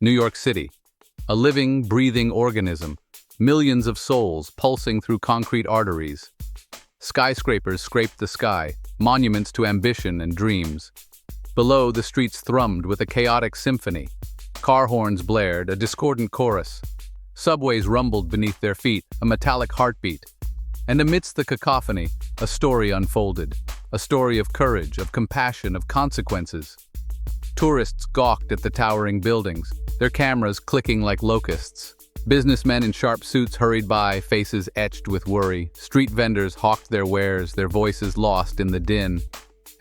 New York City. A living, breathing organism. Millions of souls pulsing through concrete arteries. Skyscrapers scraped the sky, monuments to ambition and dreams. Below, the streets thrummed with a chaotic symphony. Car horns blared, a discordant chorus. Subways rumbled beneath their feet, a metallic heartbeat. And amidst the cacophony, a story unfolded. A story of courage, of compassion, of consequences. Tourists gawked at the towering buildings, their cameras clicking like locusts. Businessmen in sharp suits hurried by, faces etched with worry. Street vendors hawked their wares, their voices lost in the din.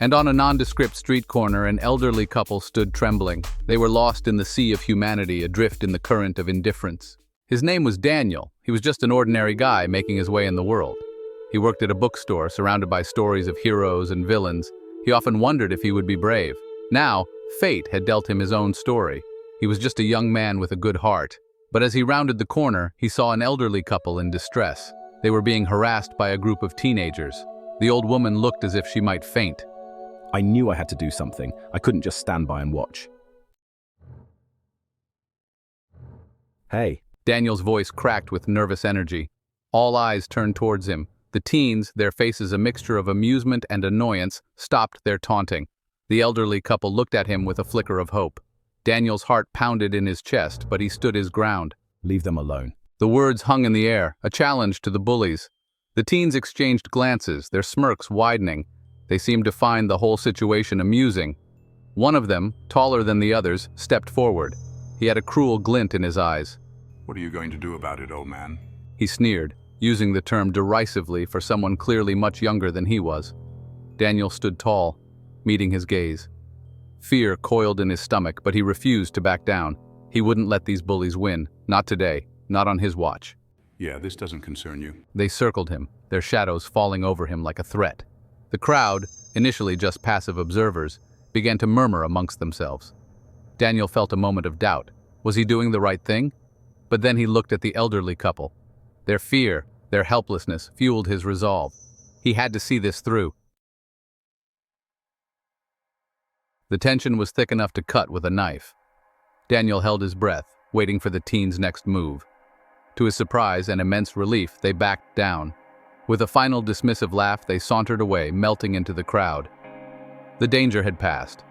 And on a nondescript street corner, an elderly couple stood trembling. They were lost in the sea of humanity, adrift in the current of indifference. His name was Daniel. He was just an ordinary guy making his way in the world. He worked at a bookstore, surrounded by stories of heroes and villains. He often wondered if he would be brave. Now, fate had dealt him his own story. He was just a young man with a good heart. But as he rounded the corner, he saw an elderly couple in distress. They were being harassed by a group of teenagers. The old woman looked as if she might faint. I knew I had to do something. I couldn't just stand by and watch. Hey. Daniel's voice cracked with nervous energy. All eyes turned towards him. The teens, their faces a mixture of amusement and annoyance, stopped their taunting. The elderly couple looked at him with a flicker of hope. Daniel's heart pounded in his chest, but he stood his ground. Leave them alone. The words hung in the air, a challenge to the bullies. The teens exchanged glances, their smirks widening. They seemed to find the whole situation amusing. One of them, taller than the others, stepped forward. He had a cruel glint in his eyes. What are you going to do about it, old man? He sneered, using the term derisively for someone clearly much younger than he was. Daniel stood tall, meeting his gaze. Fear coiled in his stomach, but he refused to back down. He wouldn't let these bullies win. Not today. Not on his watch. Yeah, this doesn't concern you. They circled him, their shadows falling over him like a threat. The crowd, initially just passive observers, began to murmur amongst themselves. Daniel felt a moment of doubt. Was he doing the right thing? But then he looked at the elderly couple. Their fear, their helplessness, fueled his resolve. He had to see this through. The tension was thick enough to cut with a knife. Daniel held his breath, waiting for the teens' next move. To his surprise and immense relief, they backed down. With a final dismissive laugh, they sauntered away, melting into the crowd. The danger had passed.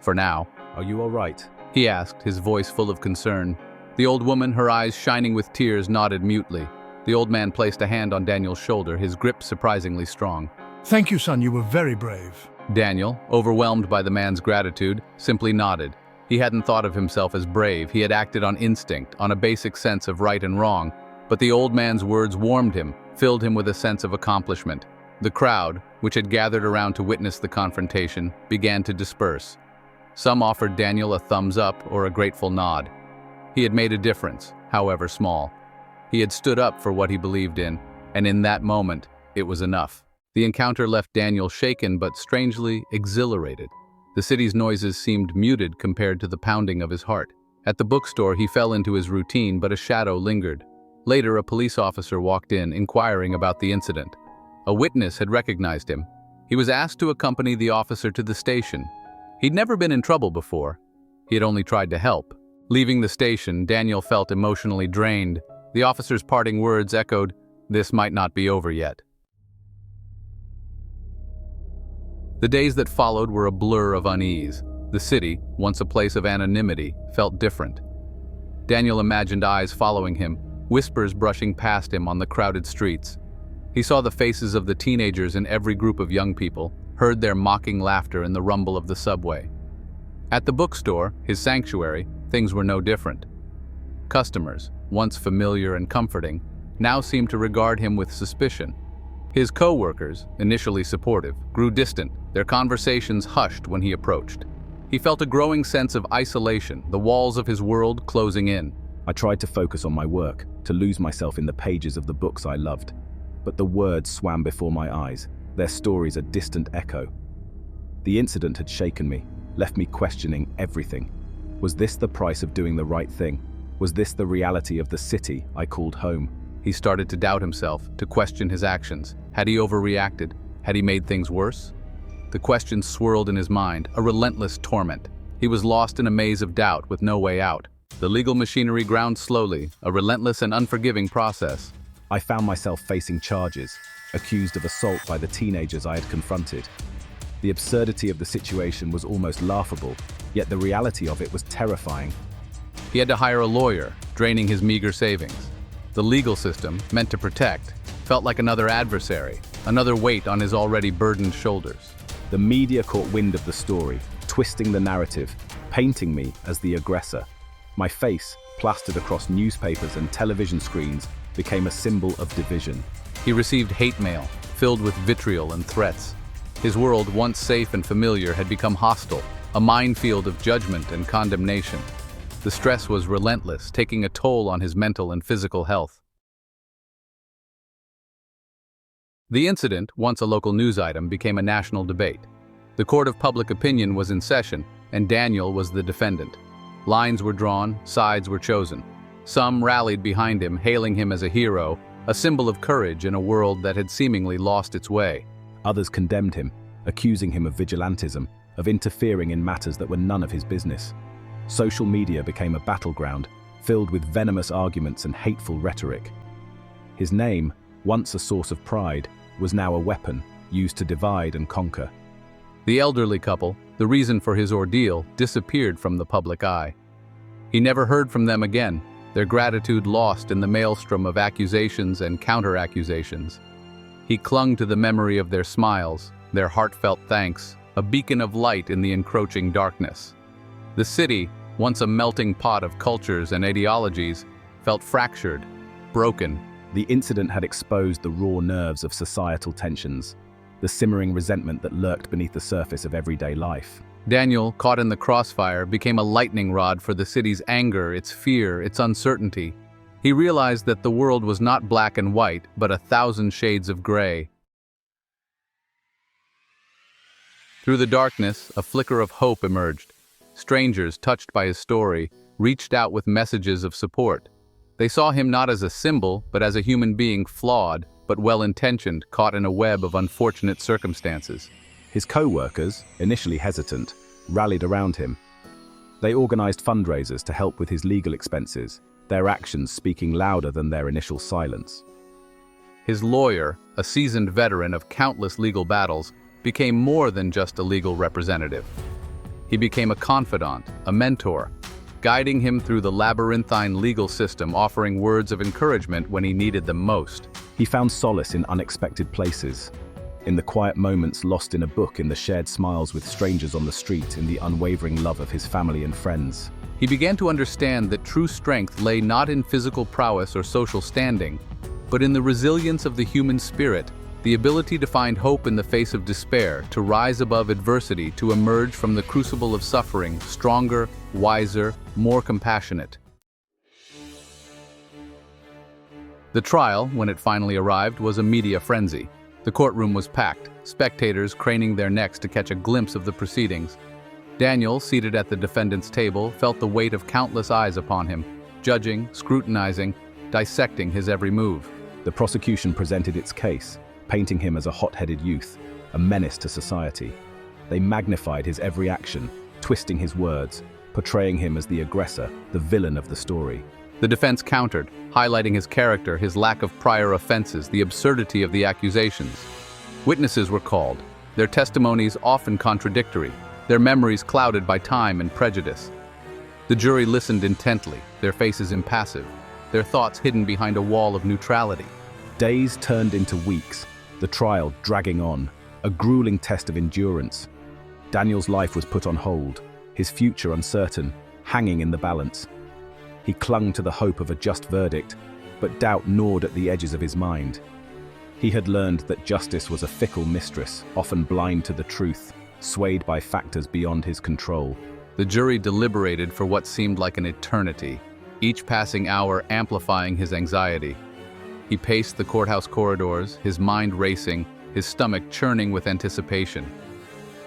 For now. Are you all right? He asked, his voice full of concern. The old woman, her eyes shining with tears, nodded mutely. The old man placed a hand on Daniel's shoulder, his grip surprisingly strong. Thank you, son. You were very brave. Daniel, overwhelmed by the man's gratitude, simply nodded. He hadn't thought of himself as brave. He had acted on instinct, on a basic sense of right and wrong. But the old man's words warmed him, filled him with a sense of accomplishment. The crowd, which had gathered around to witness the confrontation, began to disperse. Some offered Daniel a thumbs up or a grateful nod. He had made a difference, however small. He had stood up for what he believed in, and in that moment, it was enough. The encounter left Daniel shaken but strangely exhilarated. The city's noises seemed muted compared to the pounding of his heart. At the bookstore, he fell into his routine, but a shadow lingered. Later, a police officer walked in, inquiring about the incident. A witness had recognized him. He was asked to accompany the officer to the station. He'd never been in trouble before. He had only tried to help. Leaving the station, Daniel felt emotionally drained. The officer's parting words echoed, "This might not be over yet." The days that followed were a blur of unease. The city, once a place of anonymity, felt different. Daniel imagined eyes following him, whispers brushing past him on the crowded streets. He saw the faces of the teenagers in every group of young people, heard their mocking laughter in the rumble of the subway. At the bookstore, his sanctuary, things were no different. Customers, once familiar and comforting, now seemed to regard him with suspicion. His co-workers, initially supportive, grew distant, their conversations hushed when he approached. He felt a growing sense of isolation, the walls of his world closing in. I tried to focus on my work, to lose myself in the pages of the books I loved. But the words swam before my eyes, their stories a distant echo. The incident had shaken me, left me questioning everything. Was this the price of doing the right thing? Was this the reality of the city I called home? He started to doubt himself, to question his actions. Had he overreacted? Had he made things worse? The questions swirled in his mind, a relentless torment. He was lost in a maze of doubt with no way out. The legal machinery ground slowly, a relentless and unforgiving process. I found myself facing charges, accused of assault by the teenagers I had confronted. The absurdity of the situation was almost laughable, yet the reality of it was terrifying. He had to hire a lawyer, draining his meager savings. The legal system, meant to protect, felt like another adversary, another weight on his already burdened shoulders. The media caught wind of the story, twisting the narrative, painting me as the aggressor. My face, plastered across newspapers and television screens, became a symbol of division. He received hate mail, filled with vitriol and threats. His world, once safe and familiar, had become hostile, a minefield of judgment and condemnation. The stress was relentless, taking a toll on his mental and physical health. The incident, once a local news item, became a national debate. The court of public opinion was in session, and Daniel was the defendant. Lines were drawn, sides were chosen. Some rallied behind him, hailing him as a hero, a symbol of courage in a world that had seemingly lost its way. Others condemned him, accusing him of vigilantism, of interfering in matters that were none of his business. Social media became a battleground, filled with venomous arguments and hateful rhetoric. His name, once a source of pride, was now a weapon used to divide and conquer. The elderly couple, the reason for his ordeal, disappeared from the public eye. He never heard from them again, their gratitude lost in the maelstrom of accusations and counter-accusations. He clung to the memory of their smiles, their heartfelt thanks, a beacon of light in the encroaching darkness. The city, once a melting pot of cultures and ideologies, felt fractured, broken. The incident had exposed the raw nerves of societal tensions, the simmering resentment that lurked beneath the surface of everyday life. Daniel, caught in the crossfire, became a lightning rod for the city's anger, its fear, its uncertainty. He realized that the world was not black and white, but 1,000 shades of gray. Through the darkness, a flicker of hope emerged. Strangers, touched by his story, reached out with messages of support. They saw him not as a symbol, but as a human being flawed, but well-intentioned, caught in a web of unfortunate circumstances. His co-workers, initially hesitant, rallied around him. They organized fundraisers to help with his legal expenses, their actions speaking louder than their initial silence. His lawyer, a seasoned veteran of countless legal battles, became more than just a legal representative. He became a confidant, a mentor, guiding him through the labyrinthine legal system, offering words of encouragement when he needed them most. He found solace in unexpected places, in the quiet moments lost in a book, in the shared smiles with strangers on the street, in the unwavering love of his family and friends. He began to understand that true strength lay not in physical prowess or social standing, but in the resilience of the human spirit, the ability to find hope in the face of despair, to rise above adversity, to emerge from the crucible of suffering, stronger, wiser, more compassionate. The trial, when it finally arrived, was a media frenzy. The courtroom was packed, spectators craning their necks to catch a glimpse of the proceedings. Daniel, seated at the defendant's table, felt the weight of countless eyes upon him, judging, scrutinizing, dissecting his every move. The prosecution presented its case, painting him as a hot-headed youth, a menace to society. They magnified his every action, twisting his words, portraying him as the aggressor, the villain of the story. The defense countered, highlighting his character, his lack of prior offenses, the absurdity of the accusations. Witnesses were called, their testimonies often contradictory, their memories clouded by time and prejudice. The jury listened intently, their faces impassive, their thoughts hidden behind a wall of neutrality. Days turned into weeks, the trial dragging on, a grueling test of endurance. Daniel's life was put on hold, his future uncertain, hanging in the balance. He clung to the hope of a just verdict, but doubt gnawed at the edges of his mind. He had learned that justice was a fickle mistress, often blind to the truth, swayed by factors beyond his control. The jury deliberated for what seemed like an eternity, each passing hour amplifying his anxiety. He paced the courthouse corridors, his mind racing, his stomach churning with anticipation.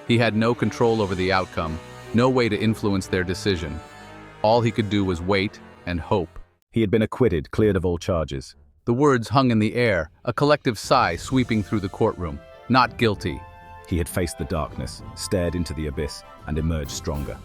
He had no control over the outcome, no way to influence their decision. All he could do was wait and hope. He had been acquitted, cleared of all charges. The words hung in the air, a collective sigh sweeping through the courtroom. Not guilty. He had faced the darkness, stared into the abyss, and emerged stronger.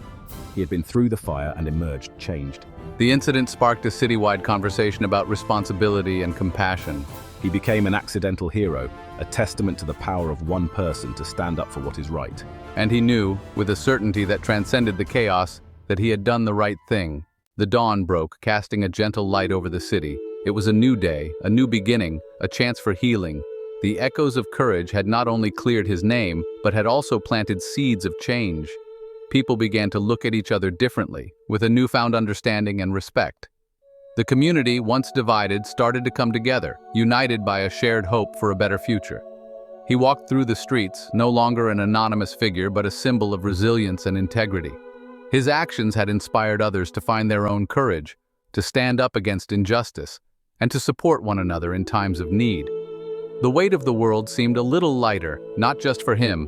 He had been through the fire and emerged changed. The incident sparked a citywide conversation about responsibility and compassion. He became an accidental hero, a testament to the power of one person to stand up for what is right. And he knew, with a certainty that transcended the chaos, that he had done the right thing. The dawn broke, casting a gentle light over the city. It was a new day, a new beginning, a chance for healing. The echoes of courage had not only cleared his name, but had also planted seeds of change. People began to look at each other differently, with a newfound understanding and respect. The community, once divided, started to come together, united by a shared hope for a better future. He walked through the streets, no longer an anonymous figure but a symbol of resilience and integrity. His actions had inspired others to find their own courage, to stand up against injustice, and to support one another in times of need. The weight of the world seemed a little lighter, not just for him,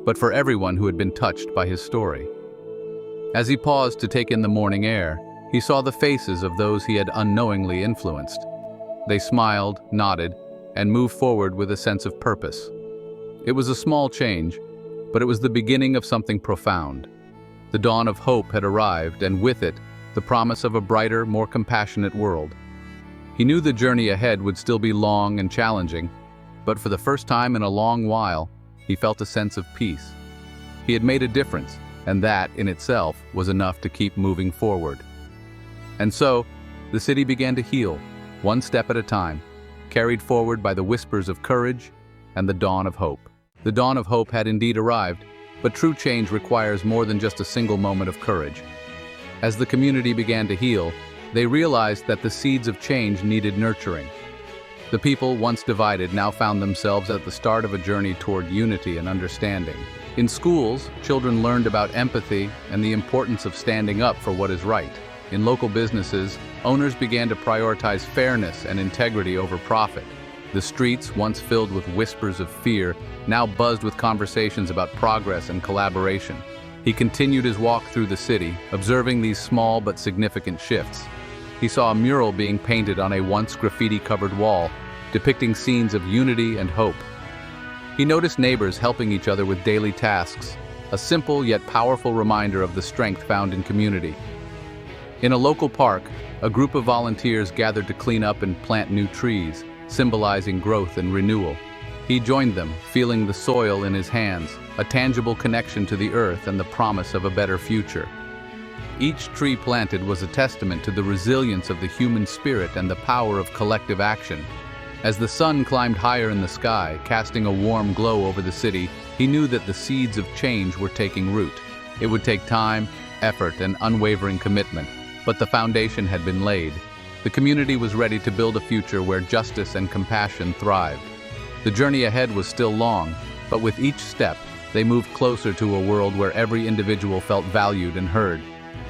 but for everyone who had been touched by his story. As he paused to take in the morning air, he saw the faces of those he had unknowingly influenced. They smiled, nodded, and moved forward with a sense of purpose. It was a small change, but it was the beginning of something profound. The dawn of hope had arrived, and with it, the promise of a brighter, more compassionate world. He knew the journey ahead would still be long and challenging, but for the first time in a long while, he felt a sense of peace. He had made a difference, and that, in itself, was enough to keep moving forward. And so, the city began to heal, one step at a time, carried forward by the whispers of courage and the dawn of hope. The dawn of hope had indeed arrived, but true change requires more than just a single moment of courage. As the community began to heal, they realized that the seeds of change needed nurturing. The people, once divided, now found themselves at the start of a journey toward unity and understanding. In schools, children learned about empathy and the importance of standing up for what is right. In local businesses, owners began to prioritize fairness and integrity over profit. The streets, once filled with whispers of fear, now buzzed with conversations about progress and collaboration. He continued his walk through the city, observing these small but significant shifts. He saw a mural being painted on a once graffiti-covered wall, depicting scenes of unity and hope. He noticed neighbors helping each other with daily tasks, a simple yet powerful reminder of the strength found in community. In a local park, a group of volunteers gathered to clean up and plant new trees, symbolizing growth and renewal. He joined them, feeling the soil in his hands, a tangible connection to the earth and the promise of a better future. Each tree planted was a testament to the resilience of the human spirit and the power of collective action. As the sun climbed higher in the sky, casting a warm glow over the city, he knew that the seeds of change were taking root. It would take time, effort, and unwavering commitment, but the foundation had been laid. The community was ready to build a future where justice and compassion thrived. The journey ahead was still long, but with each step, they moved closer to a world where every individual felt valued and heard.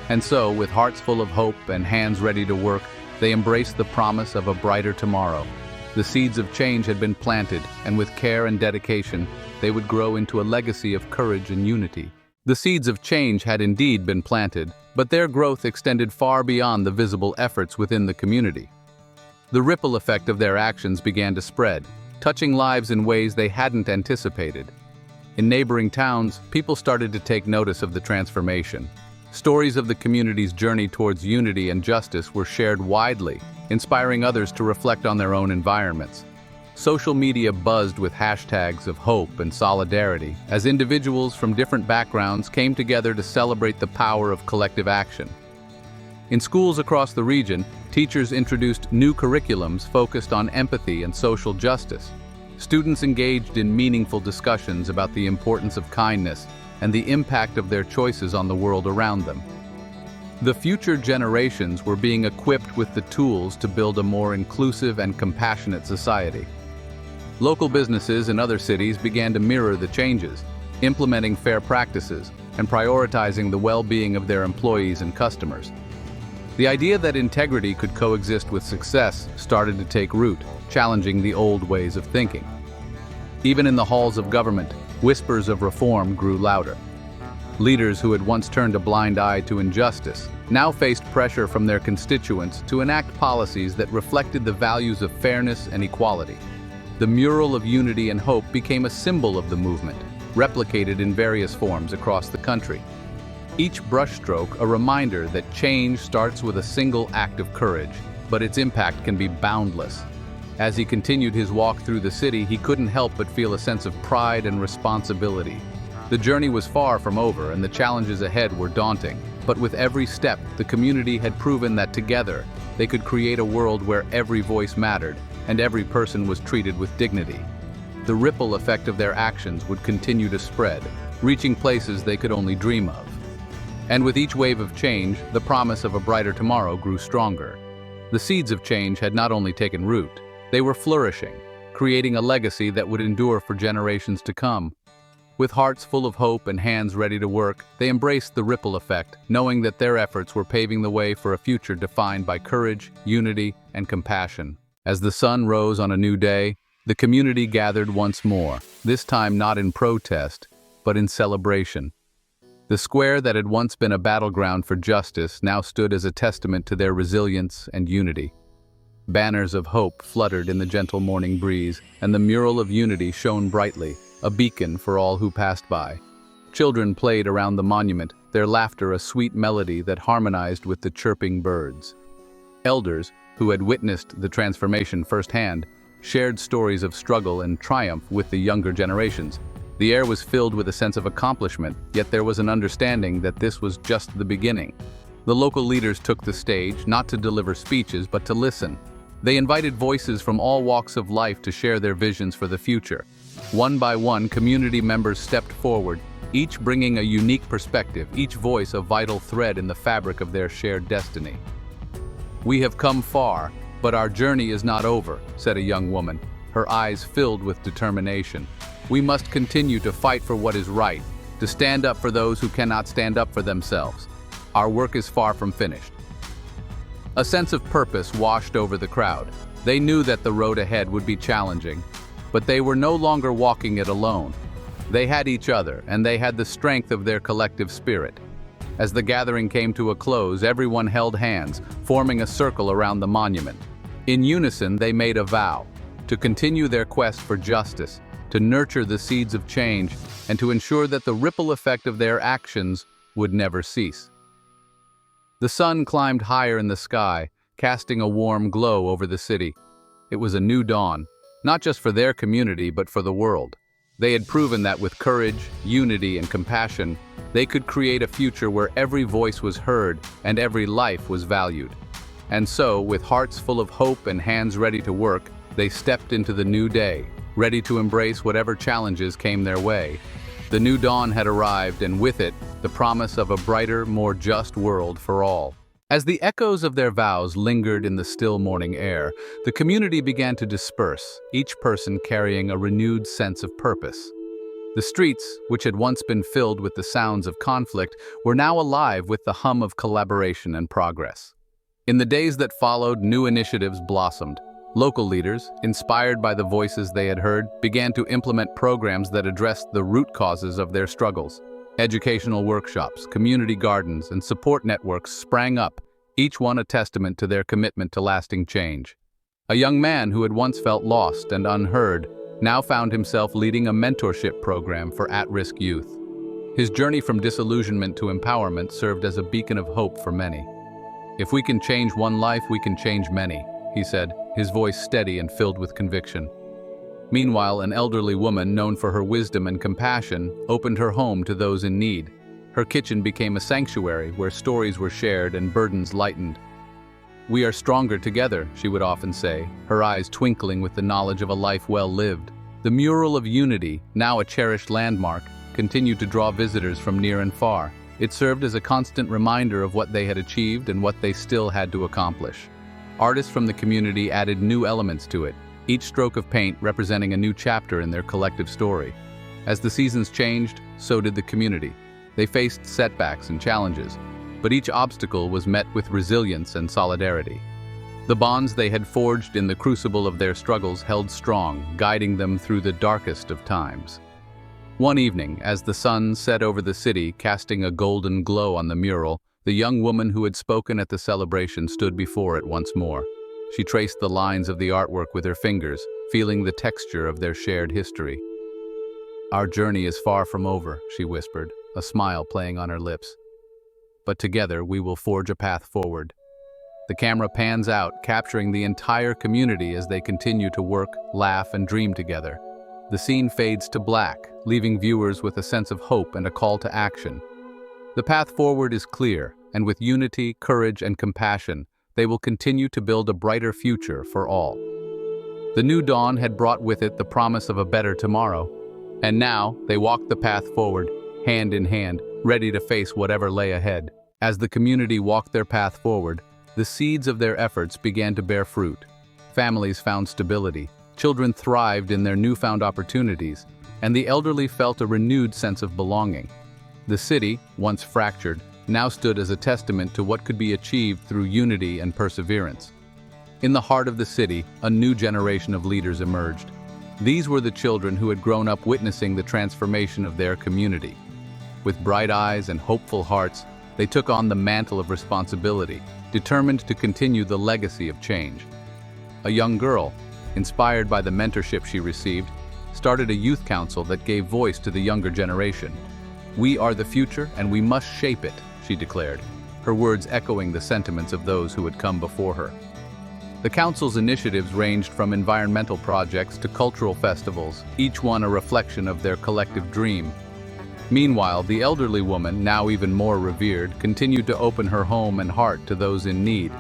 And so, with hearts full of hope and hands ready to work, they embraced the promise of a brighter tomorrow. The seeds of change had been planted, and with care and dedication, they would grow into a legacy of courage and unity. The seeds of change had indeed been planted, but their growth extended far beyond the visible efforts within the community. The ripple effect of their actions began to spread, touching lives in ways they hadn't anticipated. In neighboring towns, people started to take notice of the transformation. Stories of the community's journey towards unity and justice were shared widely, inspiring others to reflect on their own environments. Social media buzzed with hashtags of hope and solidarity as individuals from different backgrounds came together to celebrate the power of collective action. In schools across the region, teachers introduced new curriculums focused on empathy and social justice. Students engaged in meaningful discussions about the importance of kindness and the impact of their choices on the world around them. The future generations were being equipped with the tools to build a more inclusive and compassionate society. Local businesses in other cities began to mirror the changes, implementing fair practices and prioritizing the well-being of their employees and customers. The idea that integrity could coexist with success started to take root, challenging the old ways of thinking. Even in the halls of government, whispers of reform grew louder. Leaders who had once turned a blind eye to injustice now faced pressure from their constituents to enact policies that reflected the values of fairness and equality. The mural of unity and hope became a symbol of the movement, replicated in various forms across the country. each brushstroke a reminder that change starts with a single act of courage, but its impact can be boundless. As he continued his walk through the city, he couldn't help but feel a sense of pride and responsibility. The journey was far from over, and the challenges ahead were daunting. But with every step, the community had proven that together, they could create a world where every voice mattered, and every person was treated with dignity. The ripple effect of their actions would continue to spread, reaching places they could only dream of. And with each wave of change, the promise of a brighter tomorrow grew stronger. The seeds of change had not only taken root, they were flourishing, creating a legacy that would endure for generations to come. With hearts full of hope and hands ready to work, they embraced the ripple effect, knowing that their efforts were paving the way for a future defined by courage, unity, and compassion. As the sun rose on a new day, the community gathered once more, this time not in protest, but in celebration. The square that had once been a battleground for justice now stood as a testament to their resilience and unity. Banners of hope fluttered in the gentle morning breeze, and the mural of unity shone brightly, a beacon for all who passed by. Children played around the monument, their laughter a sweet melody that harmonized with the chirping birds. Elders, who had witnessed the transformation firsthand, shared stories of struggle and triumph with the younger generations. The air was filled with a sense of accomplishment, yet there was an understanding that this was just the beginning. The local leaders took the stage, not to deliver speeches, but to listen. They invited voices from all walks of life to share their visions for the future. One by one, community members stepped forward, each bringing a unique perspective, each voice a vital thread in the fabric of their shared destiny. "We have come far, but our journey is not over," said a young woman, her eyes filled with determination. "We must continue to fight for what is right, to stand up for those who cannot stand up for themselves. Our work is far from finished." A sense of purpose washed over the crowd. They knew that the road ahead would be challenging, but they were no longer walking it alone. They had each other, and they had the strength of their collective spirit. As the gathering came to a close, everyone held hands, forming a circle around the monument. In unison, they made a vow to continue their quest for justice, to nurture the seeds of change, and to ensure that the ripple effect of their actions would never cease. The sun climbed higher in the sky, casting a warm glow over the city. It was a new dawn, not just for their community, but for the world. They had proven that with courage, unity, and compassion, they could create a future where every voice was heard and every life was valued. And so, with hearts full of hope and hands ready to work, they stepped into the new day, ready to embrace whatever challenges came their way. The new dawn had arrived, and with it, the promise of a brighter, more just world for all. As the echoes of their vows lingered in the still morning air, the community began to disperse, each person carrying a renewed sense of purpose. The streets, which had once been filled with the sounds of conflict, were now alive with the hum of collaboration and progress. In the days that followed, new initiatives blossomed. Local leaders, inspired by the voices they had heard, began to implement programs that addressed the root causes of their struggles. Educational workshops, community gardens, and support networks sprang up, each one a testament to their commitment to lasting change. A young man who had once felt lost and unheard now found himself leading a mentorship program for at-risk youth. His journey from disillusionment to empowerment served as a beacon of hope for many. "If we can change one life, we can change many," he said, his voice steady and filled with conviction. Meanwhile, an elderly woman known for her wisdom and compassion opened her home to those in need. Her kitchen became a sanctuary where stories were shared and burdens lightened. "We are stronger together," she would often say, her eyes twinkling with the knowledge of a life well lived. The mural of unity, now a cherished landmark, continued to draw visitors from near and far. It served as a constant reminder of what they had achieved and what they still had to accomplish. Artists from the community added new elements to it, each stroke of paint representing a new chapter in their collective story. As the seasons changed, so did the community. They faced setbacks and challenges, but each obstacle was met with resilience and solidarity. The bonds they had forged in the crucible of their struggles held strong, guiding them through the darkest of times. One evening, as the sun set over the city, casting a golden glow on the mural, the young woman who had spoken at the celebration stood before it once more. She traced the lines of the artwork with her fingers, feeling the texture of their shared history. "Our journey is far from over," she whispered, a smile playing on her lips. but together we will forge a path forward. The camera pans out, capturing the entire community as they continue to work, laugh, and dream together. The scene fades to black, leaving viewers with a sense of hope and a call to action. The path forward is clear, and with unity, courage, and compassion, they will continue to build a brighter future for all. The new dawn had brought with it the promise of a better tomorrow, and now they walked the path forward, hand in hand, ready to face whatever lay ahead. As the community walked their path forward, the seeds of their efforts began to bear fruit. Families found stability, children thrived in their newfound opportunities, and the elderly felt a renewed sense of belonging. The city, once fractured, now stood as a testament to what could be achieved through unity and perseverance. In the heart of the city, a new generation of leaders emerged. These were the children who had grown up witnessing the transformation of their community. With bright eyes and hopeful hearts, they took on the mantle of responsibility, determined to continue the legacy of change. A young girl, inspired by the mentorship she received, started a youth council that gave voice to the younger generation. "We are the future and we must shape it," she declared, her words echoing the sentiments of those who had come before her. The council's initiatives ranged from environmental projects to cultural festivals, each one a reflection of their collective dream. Meanwhile, the elderly woman, now even more revered, continued to open her home and heart to those in need.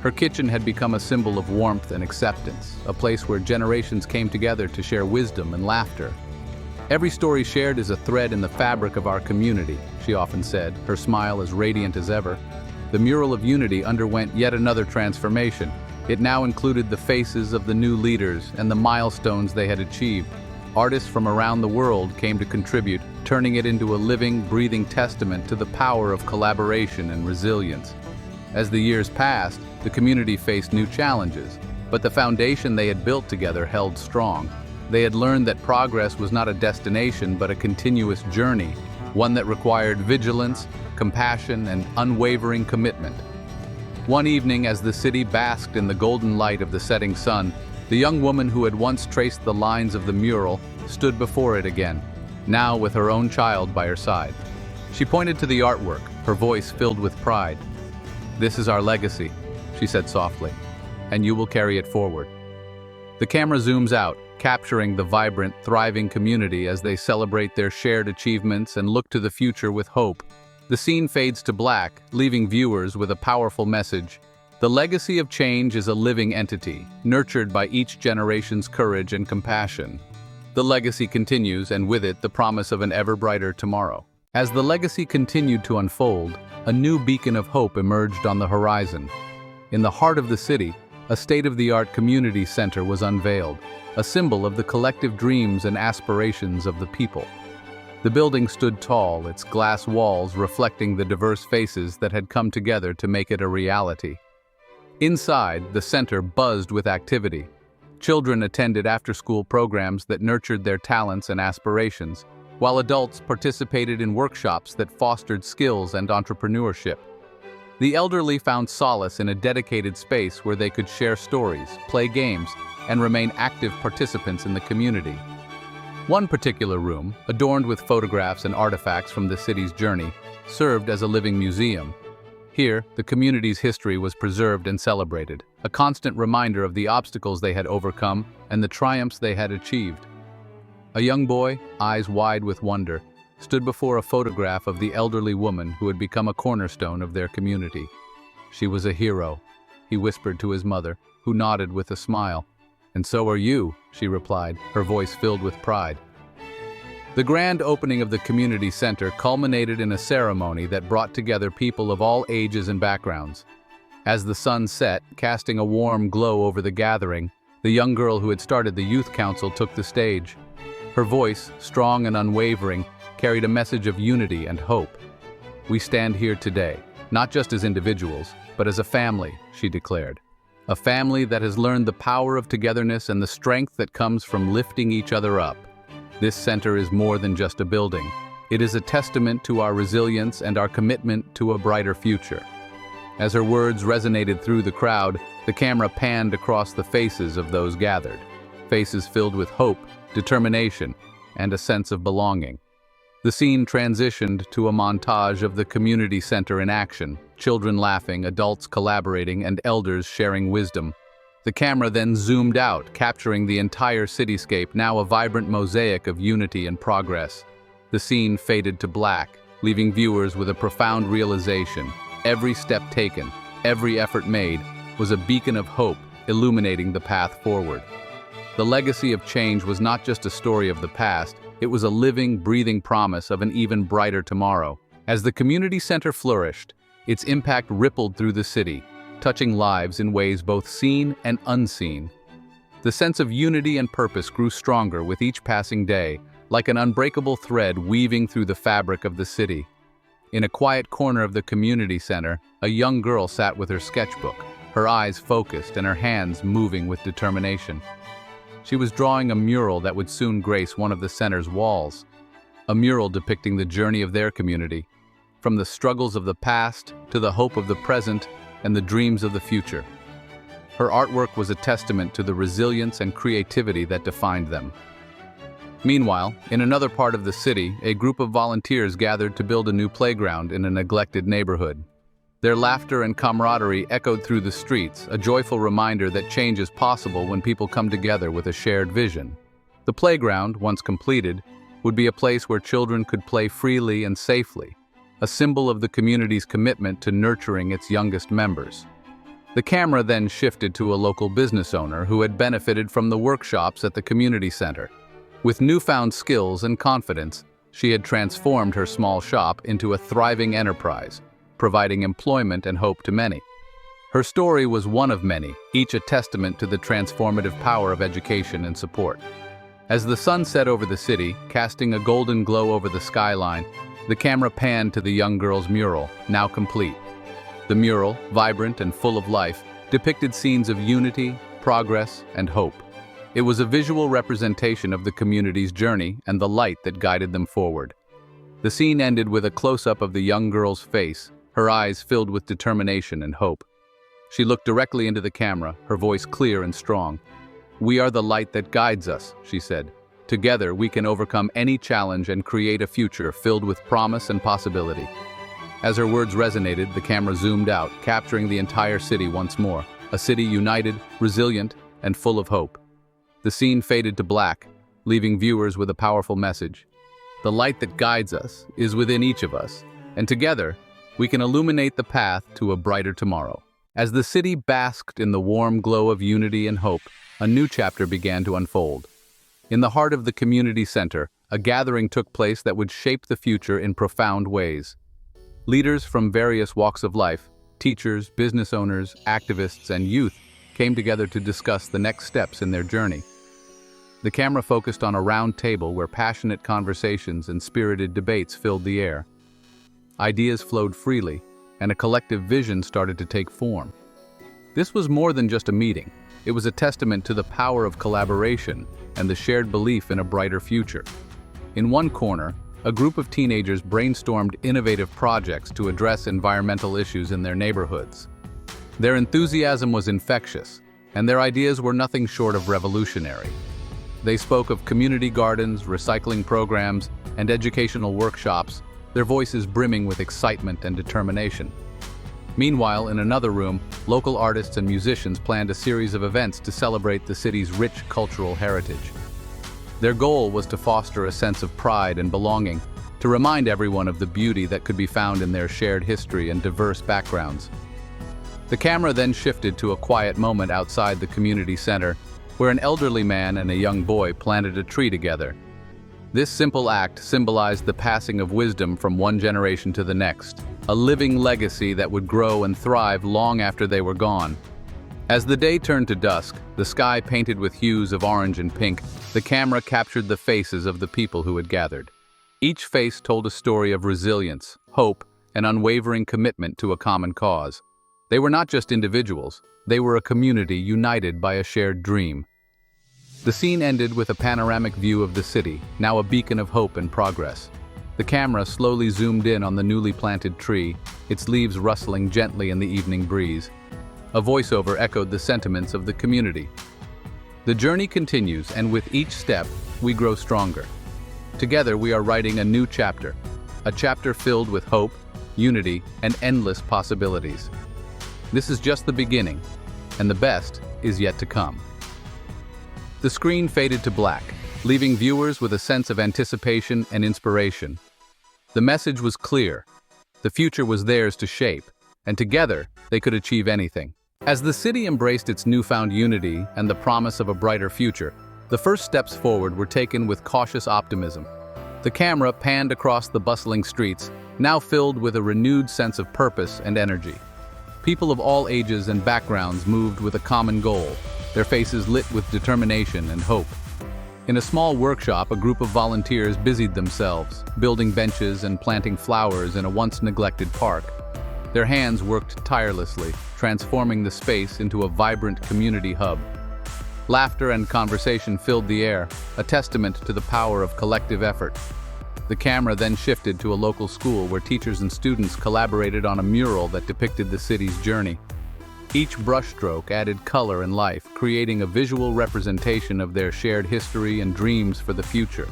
Her kitchen had become a symbol of warmth and acceptance, a place where generations came together to share wisdom and laughter. "Every story shared is a thread in the fabric of our community," she often said, her smile as radiant as ever. The mural of unity underwent yet another transformation. It now included the faces of the new leaders and the milestones they had achieved. Artists from around the world came to contribute, turning it into a living, breathing testament to the power of collaboration and resilience. As the years passed, the community faced new challenges, but the foundation they had built together held strong. They had learned that progress was not a destination but a continuous journey, one that required vigilance, compassion, and unwavering commitment. One evening, as the city basked in the golden light of the setting sun, the young woman who had once traced the lines of the mural stood before it again, now with her own child by her side. She pointed to the artwork, her voice filled with pride. "This is our legacy," she said softly, "and you will carry it forward." The camera zooms out, capturing the vibrant, thriving community as they celebrate their shared achievements and look to the future with hope. The scene fades to black, leaving viewers with a powerful message. The legacy of change is a living entity, nurtured by each generation's courage and compassion. The legacy continues, and with it, the promise of an ever brighter tomorrow. As the legacy continued to unfold, a new beacon of hope emerged on the horizon. In the heart of the city, a state-of-the-art community center was unveiled, a symbol of the collective dreams and aspirations of the people. The building stood tall, its glass walls reflecting the diverse faces that had come together to make it a reality. Inside, the center buzzed with activity. Children attended after-school programs that nurtured their talents and aspirations, while adults participated in workshops that fostered skills and entrepreneurship. The elderly found solace in a dedicated space where they could share stories, play games, and remain active participants in the community. One particular room, adorned with photographs and artifacts from the city's journey, served as a living museum. Here, the community's history was preserved and celebrated, a constant reminder of the obstacles they had overcome and the triumphs they had achieved. A young boy, eyes wide with wonder, stood before a photograph of the elderly woman who had become a cornerstone of their community. "She was a hero," he whispered to his mother, who nodded with a smile. "And so are you," she replied, her voice filled with pride. The grand opening of the community center culminated in a ceremony that brought together people of all ages and backgrounds. As the sun set, casting a warm glow over the gathering, the young girl who had started the youth council took the stage. Her voice, strong and unwavering, carried a message of unity and hope. "We stand here today, not just as individuals, but as a family," she declared. "A family that has learned the power of togetherness and the strength that comes from lifting each other up. This center is more than just a building. It is a testament to our resilience and our commitment to a brighter future." As her words resonated through the crowd, the camera panned across the faces of those gathered, faces filled with hope, determination, and a sense of belonging. The scene transitioned to a montage of the community center in action, children laughing, adults collaborating, and elders sharing wisdom. The camera then zoomed out, capturing the entire cityscape, now a vibrant mosaic of unity and progress. The scene faded to black, leaving viewers with a profound realization. Every step taken, every effort made, was a beacon of hope, illuminating the path forward. The legacy of change was not just a story of the past, it was a living, breathing promise of an even brighter tomorrow. As the community center flourished, its impact rippled through the city, touching lives in ways both seen and unseen. The sense of unity and purpose grew stronger with each passing day, like an unbreakable thread weaving through the fabric of the city. In a quiet corner of the community center, a young girl sat with her sketchbook, her eyes focused and her hands moving with determination. She was drawing a mural that would soon grace one of the center's walls, a mural depicting the journey of their community, from the struggles of the past to the hope of the present and the dreams of the future. Her artwork was a testament to the resilience and creativity that defined them. Meanwhile, in another part of the city, a group of volunteers gathered to build a new playground in a neglected neighborhood. Their laughter and camaraderie echoed through the streets, a joyful reminder that change is possible when people come together with a shared vision. The playground, once completed, would be a place where children could play freely and safely, a symbol of the community's commitment to nurturing its youngest members. The camera then shifted to a local business owner who had benefited from the workshops at the community center. With newfound skills and confidence, she had transformed her small shop into a thriving enterprise, providing employment and hope to many. Her story was one of many, each a testament to the transformative power of education and support. As the sun set over the city, casting a golden glow over the skyline, the camera panned to the young girl's mural, now complete. The mural, vibrant and full of life, depicted scenes of unity, progress, and hope. It was a visual representation of the community's journey and the light that guided them forward. The scene ended with a close-up of the young girl's face, her eyes filled with determination and hope. She looked directly into the camera, her voice clear and strong. "We are the light that guides us," she said. "Together we can overcome any challenge and create a future filled with promise and possibility." As her words resonated, the camera zoomed out, capturing the entire city once more, a city united, resilient, and full of hope. The scene faded to black, leaving viewers with a powerful message. The light that guides us is within each of us, and together, we can illuminate the path to a brighter tomorrow. As the city basked in the warm glow of unity and hope, a new chapter began to unfold. In the heart of the community center, a gathering took place that would shape the future in profound ways. Leaders from various walks of life, teachers, business owners, activists, and youth came together to discuss the next steps in their journey. The camera focused on a round table where passionate conversations and spirited debates filled the air. Ideas flowed freely, and a collective vision started to take form. This was more than just a meeting. It was a testament to the power of collaboration and the shared belief in a brighter future. In one corner, a group of teenagers brainstormed innovative projects to address environmental issues in their neighborhoods. Their enthusiasm was infectious, and their ideas were nothing short of revolutionary. They spoke of community gardens, recycling programs, and educational workshops, their voices brimming with excitement and determination. Meanwhile, in another room, local artists and musicians planned a series of events to celebrate the city's rich cultural heritage. Their goal was to foster a sense of pride and belonging, to remind everyone of the beauty that could be found in their shared history and diverse backgrounds. The camera then shifted to a quiet moment outside the community center, where an elderly man and a young boy planted a tree together. This simple act symbolized the passing of wisdom from one generation to the next, a living legacy that would grow and thrive long after they were gone. As the day turned to dusk, the sky painted with hues of orange and pink, the camera captured the faces of the people who had gathered. Each face told a story of resilience, hope, and unwavering commitment to a common cause. They were not just individuals, they were a community united by a shared dream. The scene ended with a panoramic view of the city, now a beacon of hope and progress. The camera slowly zoomed in on the newly planted tree, its leaves rustling gently in the evening breeze. A voiceover echoed the sentiments of the community. The journey continues, and with each step, we grow stronger. Together, we are writing a new chapter, a chapter filled with hope, unity, and endless possibilities. This is just the beginning, and the best is yet to come. The screen faded to black, leaving viewers with a sense of anticipation and inspiration. The message was clear. The future was theirs to shape, and together, they could achieve anything. As the city embraced its newfound unity and the promise of a brighter future, the first steps forward were taken with cautious optimism. The camera panned across the bustling streets, now filled with a renewed sense of purpose and energy. People of all ages and backgrounds moved with a common goal, their faces lit with determination and hope. In a small workshop, a group of volunteers busied themselves, building benches and planting flowers in a once-neglected park. Their hands worked tirelessly, transforming the space into a vibrant community hub. Laughter and conversation filled the air, a testament to the power of collective effort. The camera then shifted to a local school where teachers and students collaborated on a mural that depicted the city's journey. Each brushstroke added color and life, creating a visual representation of their shared history and dreams for the future.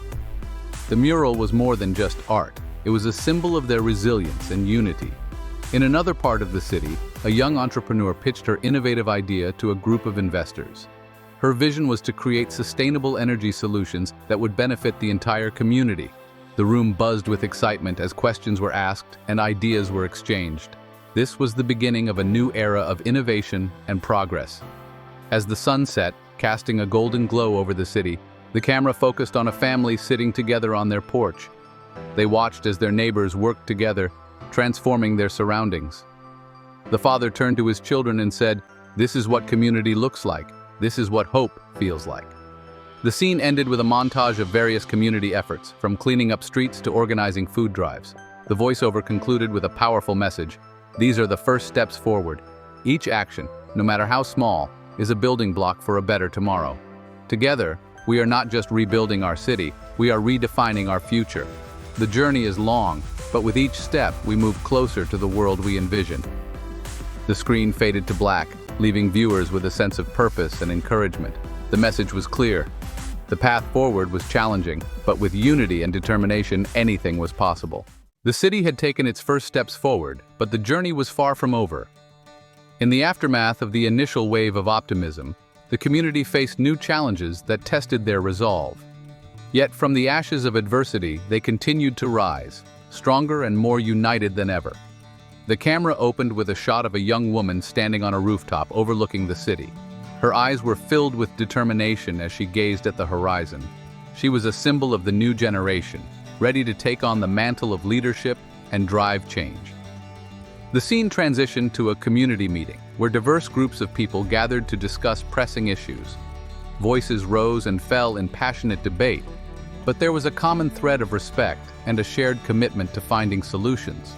The mural was more than just art. It was a symbol of their resilience and unity. In another part of the city, a young entrepreneur pitched her innovative idea to a group of investors. Her vision was to create sustainable energy solutions that would benefit the entire community. The room buzzed with excitement as questions were asked and ideas were exchanged. This was the beginning of a new era of innovation and progress. As the sun set, casting a golden glow over the city, the camera focused on a family sitting together on their porch. They watched as their neighbors worked together, transforming their surroundings. The father turned to his children and said, "This is what community looks like. This is what hope feels like." The scene ended with a montage of various community efforts, from cleaning up streets to organizing food drives. The voiceover concluded with a powerful message. These are the first steps forward. Each action, no matter how small, is a building block for a better tomorrow. Together, we are not just rebuilding our city, we are redefining our future. The journey is long, but with each step, we move closer to the world we envision. The screen faded to black, leaving viewers with a sense of purpose and encouragement. The message was clear. The path forward was challenging, but with unity and determination, anything was possible. The city had taken its first steps forward, but the journey was far from over. In the aftermath of the initial wave of optimism, the community faced new challenges that tested their resolve. Yet from the ashes of adversity, they continued to rise, stronger and more united than ever. The camera opened with a shot of a young woman standing on a rooftop overlooking the city. Her eyes were filled with determination as she gazed at the horizon. She was a symbol of the new generation, ready to take on the mantle of leadership and drive change. The scene transitioned to a community meeting, where diverse groups of people gathered to discuss pressing issues. Voices rose and fell in passionate debate, but there was a common thread of respect and a shared commitment to finding solutions.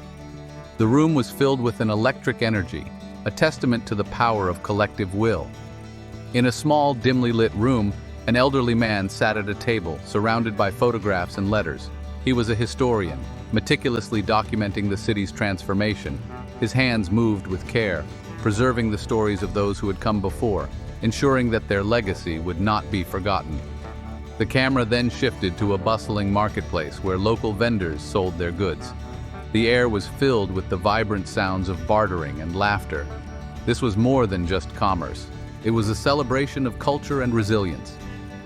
The room was filled with an electric energy, a testament to the power of collective will. In a small, dimly lit room, an elderly man sat at a table, surrounded by photographs and letters. He was a historian, meticulously documenting the city's transformation. His hands moved with care, preserving the stories of those who had come before, ensuring that their legacy would not be forgotten. The camera then shifted to a bustling marketplace where local vendors sold their goods. The air was filled with the vibrant sounds of bartering and laughter. This was more than just commerce. It was a celebration of culture and resilience.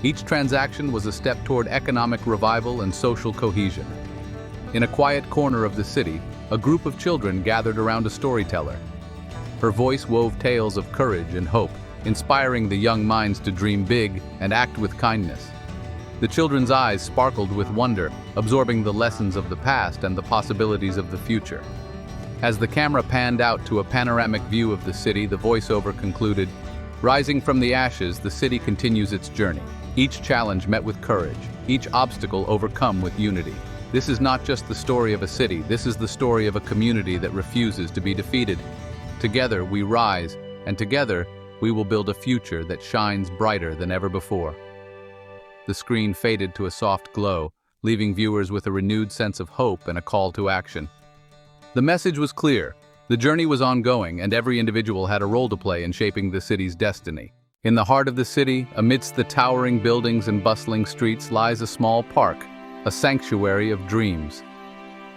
Each transaction was a step toward economic revival and social cohesion. In a quiet corner of the city, a group of children gathered around a storyteller. Her voice wove tales of courage and hope, inspiring the young minds to dream big and act with kindness. The children's eyes sparkled with wonder, absorbing the lessons of the past and the possibilities of the future. As the camera panned out to a panoramic view of the city, the voiceover concluded, "Rising from the ashes, the city continues its journey. Each challenge met with courage, each obstacle overcome with unity. This is not just the story of a city, this is the story of a community that refuses to be defeated. Together we rise, and together we will build a future that shines brighter than ever before." The screen faded to a soft glow, leaving viewers with a renewed sense of hope and a call to action. The message was clear. The journey was ongoing, and every individual had a role to play in shaping the city's destiny. In the heart of the city, amidst the towering buildings and bustling streets, lies a small park, a sanctuary of dreams.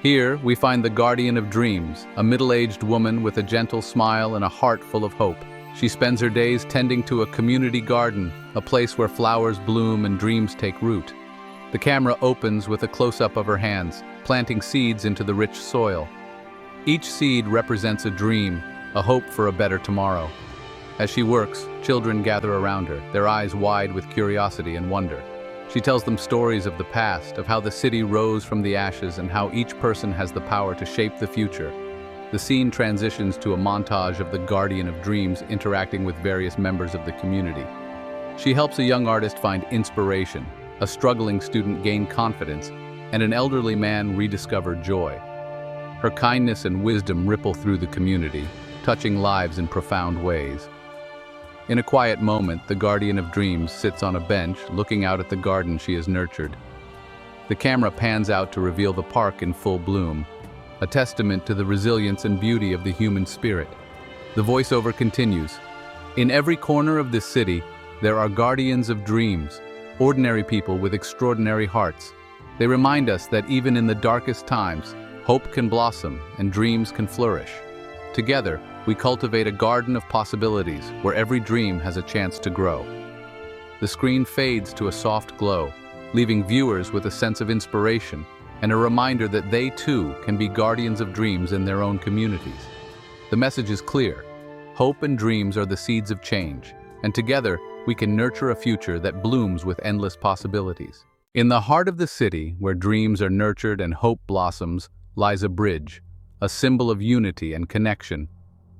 Here, we find the guardian of dreams, a middle-aged woman with a gentle smile and a heart full of hope. She spends her days tending to a community garden, a place where flowers bloom and dreams take root. The camera opens with a close-up of her hands, planting seeds into the rich soil. Each seed represents a dream, a hope for a better tomorrow. As she works, children gather around her, their eyes wide with curiosity and wonder. She tells them stories of the past, of how the city rose from the ashes and how each person has the power to shape the future. The scene transitions to a montage of the guardian of dreams interacting with various members of the community. She helps a young artist find inspiration, a struggling student gain confidence, and an elderly man rediscover joy. Her kindness and wisdom ripple through the community, touching lives in profound ways. In a quiet moment, the guardian of dreams sits on a bench, looking out at the garden she has nurtured. The camera pans out to reveal the park in full bloom, a testament to the resilience and beauty of the human spirit. The voiceover continues. In every corner of this city, there are guardians of dreams, ordinary people with extraordinary hearts. They remind us that even in the darkest times, hope can blossom and dreams can flourish. Together, we cultivate a garden of possibilities where every dream has a chance to grow. The screen fades to a soft glow, leaving viewers with a sense of inspiration and a reminder that they too can be guardians of dreams in their own communities. The message is clear. Hope and dreams are the seeds of change, and together we can nurture a future that blooms with endless possibilities. In the heart of the city, where dreams are nurtured and hope blossoms, lies a bridge, a symbol of unity and connection.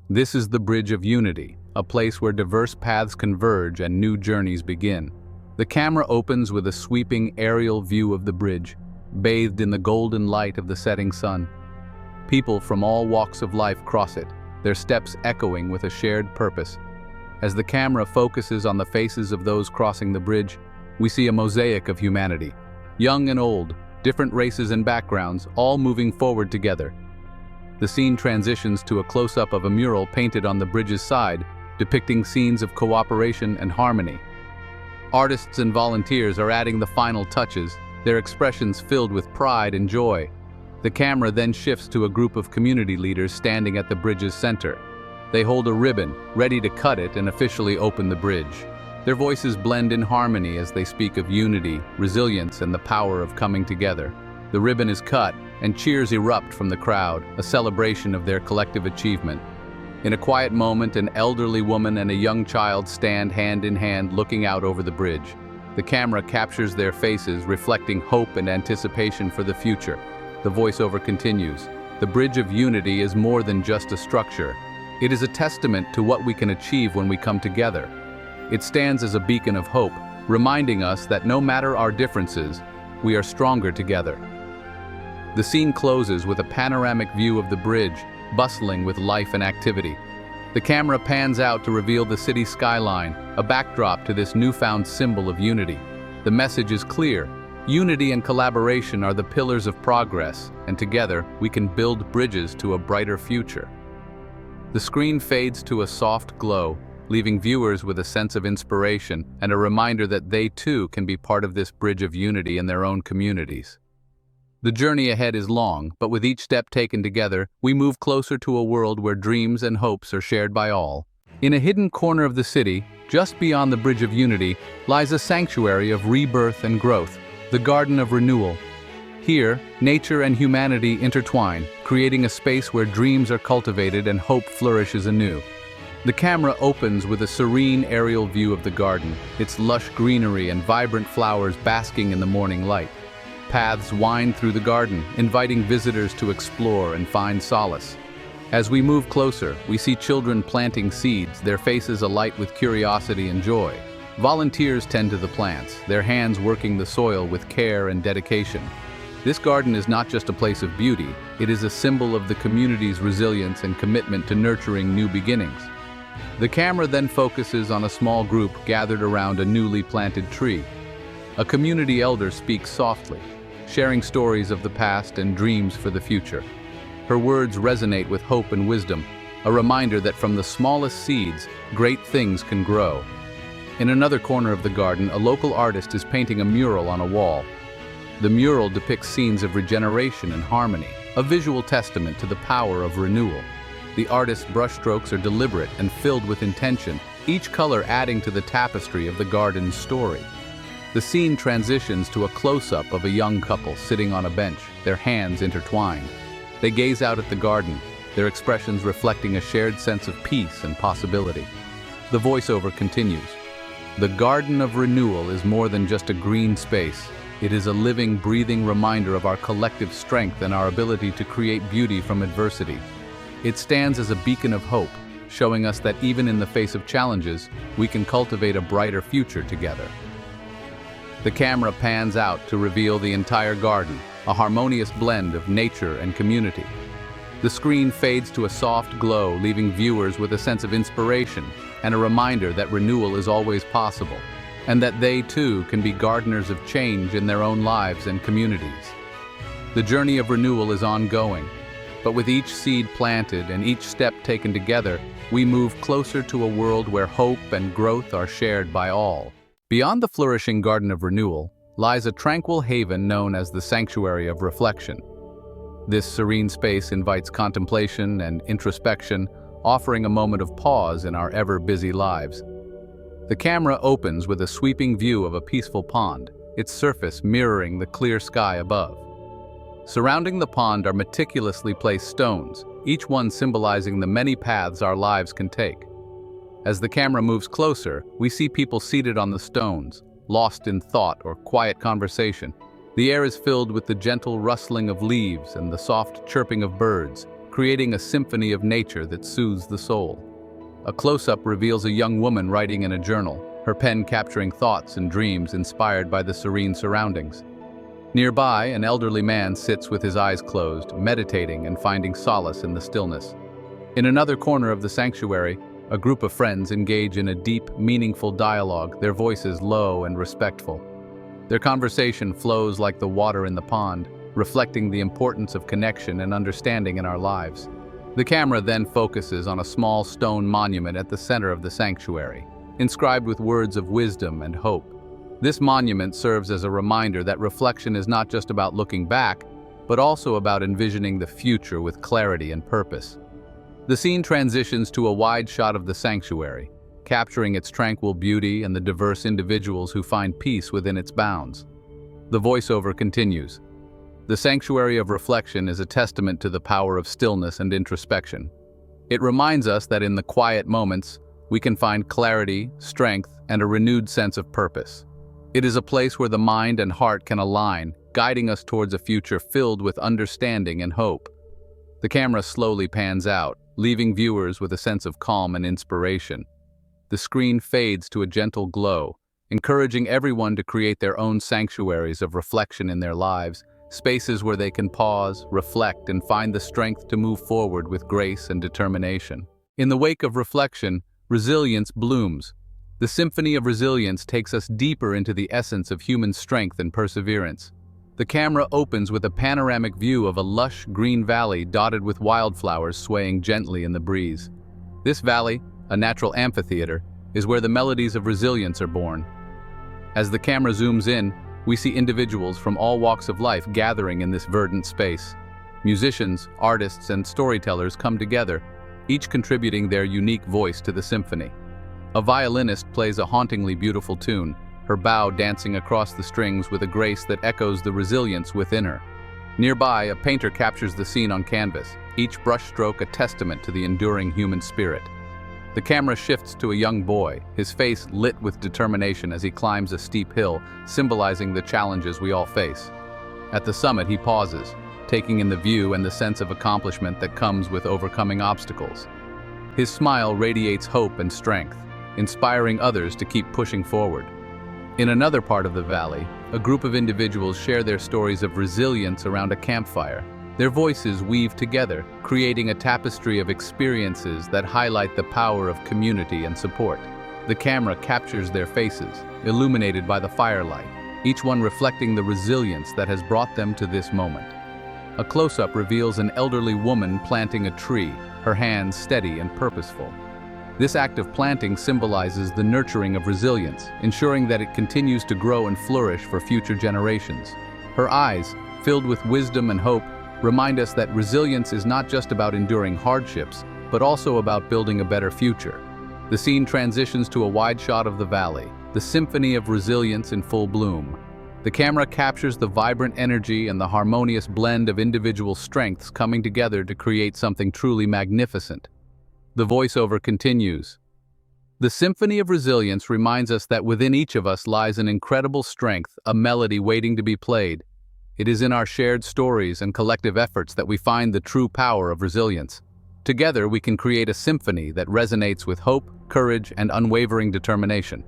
This is the Bridge of Unity, a place where diverse paths converge and new journeys begin. The camera opens with a sweeping aerial view of the bridge, bathed in the golden light of the setting sun. People from all walks of life cross it, their steps echoing with a shared purpose. As the camera focuses on the faces of those crossing the bridge, we see a mosaic of humanity. Young and old, different races and backgrounds, all moving forward together. The scene transitions to a close-up of a mural painted on the bridge's side, depicting scenes of cooperation and harmony. Artists and volunteers are adding the final touches, their expressions filled with pride and joy. The camera then shifts to a group of community leaders standing at the bridge's center. They hold a ribbon, ready to cut it and officially open the bridge. Their voices blend in harmony as they speak of unity, resilience, and the power of coming together. The ribbon is cut, and cheers erupt from the crowd, a celebration of their collective achievement. In a quiet moment, an elderly woman and a young child stand hand in hand looking out over the bridge. The camera captures their faces, reflecting hope and anticipation for the future. The voiceover continues. The Bridge of Unity is more than just a structure. It is a testament to what we can achieve when we come together. It stands as a beacon of hope, reminding us that no matter our differences, we are stronger together. The scene closes with a panoramic view of the bridge, bustling with life and activity. The camera pans out to reveal the city skyline, a backdrop to this newfound symbol of unity. The message is clear. Unity and collaboration are the pillars of progress, and together we can build bridges to a brighter future. The screen fades to a soft glow, leaving viewers with a sense of inspiration and a reminder that they too can be part of this bridge of unity in their own communities. The journey ahead is long, but with each step taken together, we move closer to a world where dreams and hopes are shared by all. In a hidden corner of the city, just beyond the Bridge of Unity, lies a sanctuary of rebirth and growth, the Garden of Renewal. Here, nature and humanity intertwine, creating a space where dreams are cultivated and hope flourishes anew. The camera opens with a serene aerial view of the garden, its lush greenery and vibrant flowers basking in the morning light. Paths wind through the garden, inviting visitors to explore and find solace. As we move closer, we see children planting seeds, their faces alight with curiosity and joy. Volunteers tend to the plants, their hands working the soil with care and dedication. This garden is not just a place of beauty, it is a symbol of the community's resilience and commitment to nurturing new beginnings. The camera then focuses on a small group gathered around a newly planted tree. A community elder speaks softly, sharing stories of the past and dreams for the future. Her words resonate with hope and wisdom, a reminder that from the smallest seeds, great things can grow. In another corner of the garden, a local artist is painting a mural on a wall. The mural depicts scenes of regeneration and harmony, a visual testament to the power of renewal. The artist's brushstrokes are deliberate and filled with intention, each color adding to the tapestry of the garden's story. The scene transitions to a close-up of a young couple sitting on a bench, their hands intertwined. They gaze out at the garden, their expressions reflecting a shared sense of peace and possibility. The voiceover continues. The Garden of Renewal is more than just a green space. It is a living, breathing reminder of our collective strength and our ability to create beauty from adversity. It stands as a beacon of hope, showing us that even in the face of challenges, we can cultivate a brighter future together. The camera pans out to reveal the entire garden, a harmonious blend of nature and community. The screen fades to a soft glow, leaving viewers with a sense of inspiration and a reminder that renewal is always possible, and that they too can be gardeners of change in their own lives and communities. The journey of renewal is ongoing, but with each seed planted and each step taken together, we move closer to a world where hope and growth are shared by all. Beyond the flourishing Garden of Renewal lies a tranquil haven known as the Sanctuary of Reflection. This serene space invites contemplation and introspection, offering a moment of pause in our ever-busy lives. The camera opens with a sweeping view of a peaceful pond, its surface mirroring the clear sky above. Surrounding the pond are meticulously placed stones, each one symbolizing the many paths our lives can take. As the camera moves closer, we see people seated on the stones, lost in thought or quiet conversation. The air is filled with the gentle rustling of leaves and the soft chirping of birds, creating a symphony of nature that soothes the soul. A close-up reveals a young woman writing in a journal, her pen capturing thoughts and dreams inspired by the serene surroundings. Nearby, an elderly man sits with his eyes closed, meditating and finding solace in the stillness. In another corner of the sanctuary, a group of friends engage in a deep, meaningful dialogue, their voices low and respectful. Their conversation flows like the water in the pond, reflecting the importance of connection and understanding in our lives. The camera then focuses on a small stone monument at the center of the sanctuary, inscribed with words of wisdom and hope. This monument serves as a reminder that reflection is not just about looking back, but also about envisioning the future with clarity and purpose. The scene transitions to a wide shot of the sanctuary, capturing its tranquil beauty and the diverse individuals who find peace within its bounds. The voiceover continues. The Sanctuary of Reflection is a testament to the power of stillness and introspection. It reminds us that in the quiet moments, we can find clarity, strength, and a renewed sense of purpose. It is a place where the mind and heart can align, guiding us towards a future filled with understanding and hope. The camera slowly pans out, leaving viewers with a sense of calm and inspiration. The screen fades to a gentle glow, encouraging everyone to create their own sanctuaries of reflection in their lives, spaces where they can pause, reflect, and find the strength to move forward with grace and determination. In the wake of reflection, resilience blooms. The symphony of resilience takes us deeper into the essence of human strength and perseverance. The camera opens with a panoramic view of a lush green valley dotted with wildflowers swaying gently in the breeze. This valley, a natural amphitheater, is where the melodies of resilience are born. As the camera zooms in, we see individuals from all walks of life gathering in this verdant space. Musicians, artists, and storytellers come together, each contributing their unique voice to the symphony. A violinist plays a hauntingly beautiful tune, her bow dancing across the strings with a grace that echoes the resilience within her. Nearby, a painter captures the scene on canvas, each brushstroke a testament to the enduring human spirit. The camera shifts to a young boy, his face lit with determination as he climbs a steep hill, symbolizing the challenges we all face. At the summit, he pauses, taking in the view and the sense of accomplishment that comes with overcoming obstacles. His smile radiates hope and strength, inspiring others to keep pushing forward. In another part of the valley, a group of individuals share their stories of resilience around a campfire. Their voices weave together, creating a tapestry of experiences that highlight the power of community and support. The camera captures their faces, illuminated by the firelight, each one reflecting the resilience that has brought them to this moment. A close-up reveals an elderly woman planting a tree, her hands steady and purposeful. This act of planting symbolizes the nurturing of resilience, ensuring that it continues to grow and flourish for future generations. Her eyes, filled with wisdom and hope, remind us that resilience is not just about enduring hardships, but also about building a better future. The scene transitions to a wide shot of the valley, the symphony of resilience in full bloom. The camera captures the vibrant energy and the harmonious blend of individual strengths coming together to create something truly magnificent. The voiceover continues. The symphony of resilience reminds us that within each of us lies an incredible strength, a melody waiting to be played. It is in our shared stories and collective efforts that we find the true power of resilience. Together, we can create a symphony that resonates with hope, courage, and unwavering determination.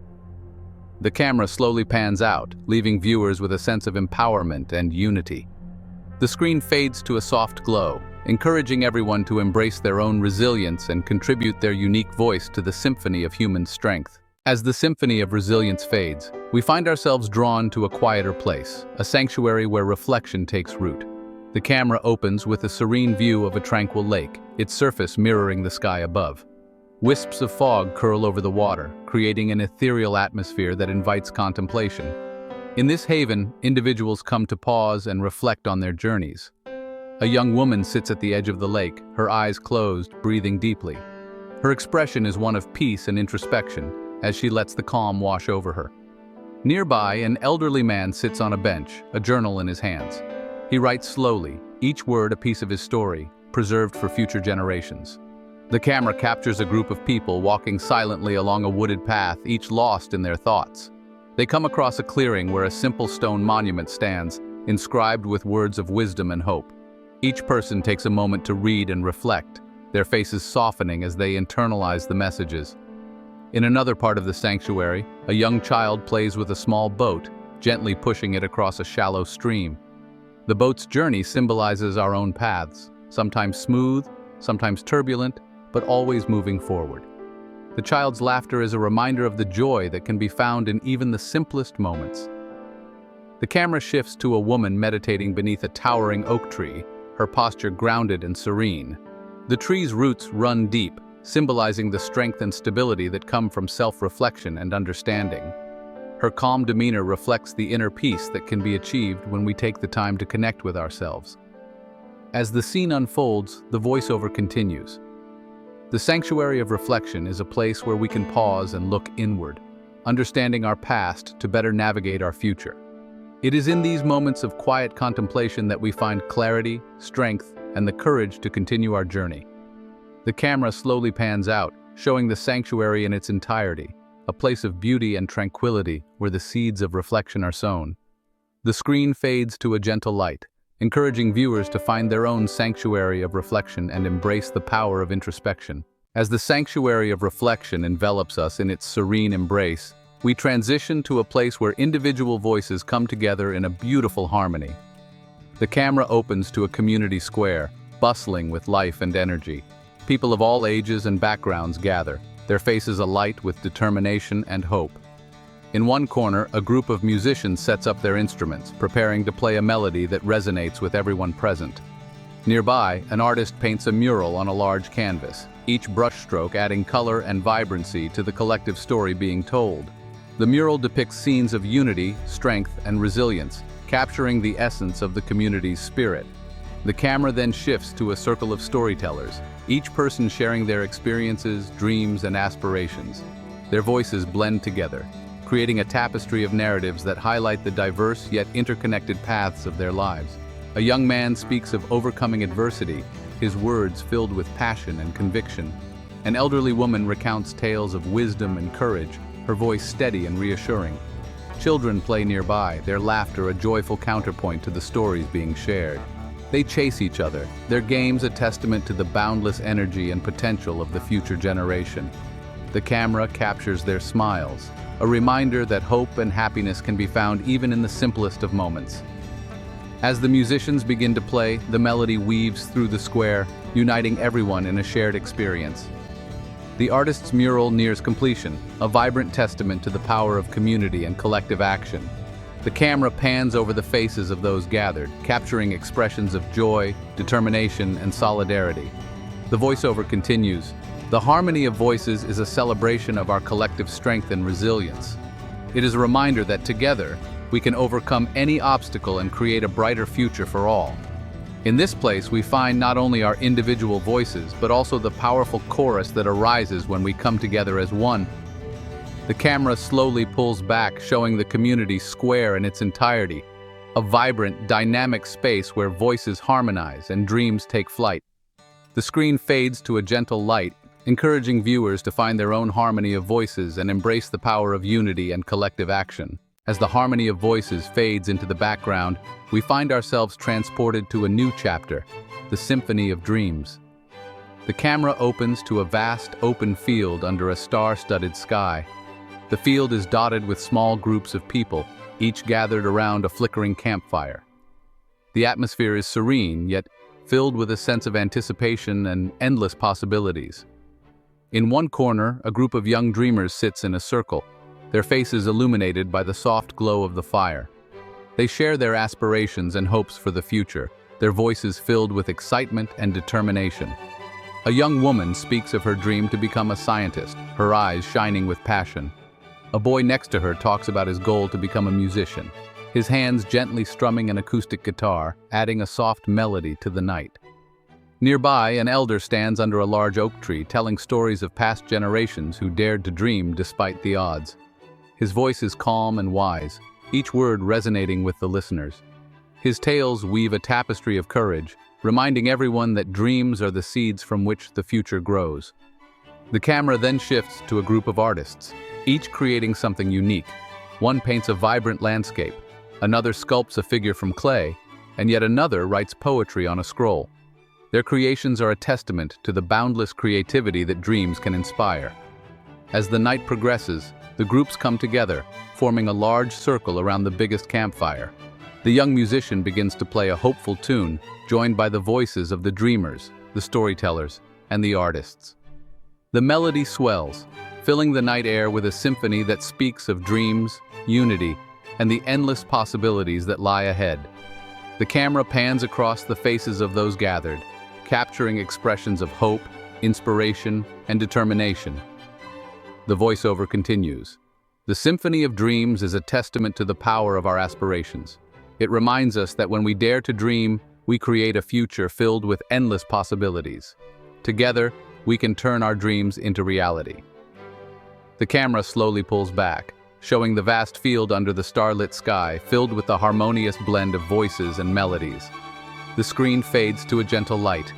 The camera slowly pans out, leaving viewers with a sense of empowerment and unity. The screen fades to a soft glow, encouraging everyone to embrace their own resilience and contribute their unique voice to the symphony of human strength. As the symphony of resilience fades, we find ourselves drawn to a quieter place, a sanctuary where reflection takes root. The camera opens with a serene view of a tranquil lake, its surface mirroring the sky above. Wisps of fog curl over the water, creating an ethereal atmosphere that invites contemplation. In this haven, individuals come to pause and reflect on their journeys. A young woman sits at the edge of the lake, her eyes closed, breathing deeply. Her expression is one of peace and introspection, as she lets the calm wash over her. Nearby, an elderly man sits on a bench, a journal in his hands. He writes slowly, each word a piece of his story, preserved for future generations. The camera captures a group of people walking silently along a wooded path, each lost in their thoughts. They come across a clearing where a simple stone monument stands, inscribed with words of wisdom and hope. Each person takes a moment to read and reflect, their faces softening as they internalize the messages. In another part of the sanctuary, a young child plays with a small boat, gently pushing it across a shallow stream. The boat's journey symbolizes our own paths, sometimes smooth, sometimes turbulent, but always moving forward. The child's laughter is a reminder of the joy that can be found in even the simplest moments. The camera shifts to a woman meditating beneath a towering oak tree, her posture grounded and serene. The tree's roots run deep, symbolizing the strength and stability that come from self-reflection and understanding. Her calm demeanor reflects the inner peace that can be achieved when we take the time to connect with ourselves. As the scene unfolds, the voiceover continues. The sanctuary of reflection is a place where we can pause and look inward, understanding our past to better navigate our future. It is in these moments of quiet contemplation that we find clarity, strength, and the courage to continue our journey. The camera slowly pans out, showing the sanctuary in its entirety, a place of beauty and tranquility where the seeds of reflection are sown. The screen fades to a gentle light, encouraging viewers to find their own sanctuary of reflection and embrace the power of introspection. As the sanctuary of reflection envelops us in its serene embrace, we transition to a place where individual voices come together in a beautiful harmony. The camera opens to a community square, bustling with life and energy. People of all ages and backgrounds gather, their faces alight with determination and hope. In one corner, a group of musicians sets up their instruments, preparing to play a melody that resonates with everyone present. Nearby, an artist paints a mural on a large canvas, each brushstroke adding color and vibrancy to the collective story being told. The mural depicts scenes of unity, strength, and resilience, capturing the essence of the community's spirit. The camera then shifts to a circle of storytellers, each person sharing their experiences, dreams, and aspirations. Their voices blend together, creating a tapestry of narratives that highlight the diverse yet interconnected paths of their lives. A young man speaks of overcoming adversity, his words filled with passion and conviction. An elderly woman recounts tales of wisdom and courage, her voice steady and reassuring. Children play nearby, their laughter a joyful counterpoint to the stories being shared. They chase each other, their games a testament to the boundless energy and potential of the future generation. The camera captures their smiles, a reminder that hope and happiness can be found even in the simplest of moments. As the musicians begin to play, the melody weaves through the square, uniting everyone in a shared experience. The artist's mural nears completion, a vibrant testament to the power of community and collective action. The camera pans over the faces of those gathered, capturing expressions of joy, determination, and solidarity. The voiceover continues. The harmony of voices is a celebration of our collective strength and resilience. It is a reminder that together, we can overcome any obstacle and create a brighter future for all. In this place, we find not only our individual voices, but also the powerful chorus that arises when we come together as one. The camera slowly pulls back, showing the community square in its entirety, a vibrant, dynamic space where voices harmonize and dreams take flight. The screen fades to a gentle light, encouraging viewers to find their own harmony of voices and embrace the power of unity and collective action. As the harmony of voices fades into the background, we find ourselves transported to a new chapter, the Symphony of Dreams. The camera opens to a vast, open field under a star-studded sky. The field is dotted with small groups of people, each gathered around a flickering campfire. The atmosphere is serene, yet filled with a sense of anticipation and endless possibilities. In one corner, a group of young dreamers sits in a circle, their faces illuminated by the soft glow of the fire. They share their aspirations and hopes for the future, their voices filled with excitement and determination. A young woman speaks of her dream to become a scientist, her eyes shining with passion. A boy next to her talks about his goal to become a musician, his hands gently strumming an acoustic guitar, adding a soft melody to the night. Nearby, an elder stands under a large oak tree, telling stories of past generations who dared to dream despite the odds. His voice is calm and wise, each word resonating with the listeners. His tales weave a tapestry of courage, reminding everyone that dreams are the seeds from which the future grows. The camera then shifts to a group of artists, each creating something unique. One paints a vibrant landscape, another sculpts a figure from clay, and yet another writes poetry on a scroll. Their creations are a testament to the boundless creativity that dreams can inspire. As the night progresses, the groups come together, forming a large circle around the biggest campfire. The young musician begins to play a hopeful tune, joined by the voices of the dreamers, the storytellers, and the artists. The melody swells, filling the night air with a symphony that speaks of dreams, unity, and the endless possibilities that lie ahead. The camera pans across the faces of those gathered, capturing expressions of hope, inspiration, and determination. The voiceover continues. The Symphony of Dreams is a testament to the power of our aspirations. It reminds us that when we dare to dream, we create a future filled with endless possibilities. Together, we can turn our dreams into reality. The camera slowly pulls back, showing the vast field under the starlit sky, filled with the harmonious blend of voices and melodies. The screen fades to a gentle light,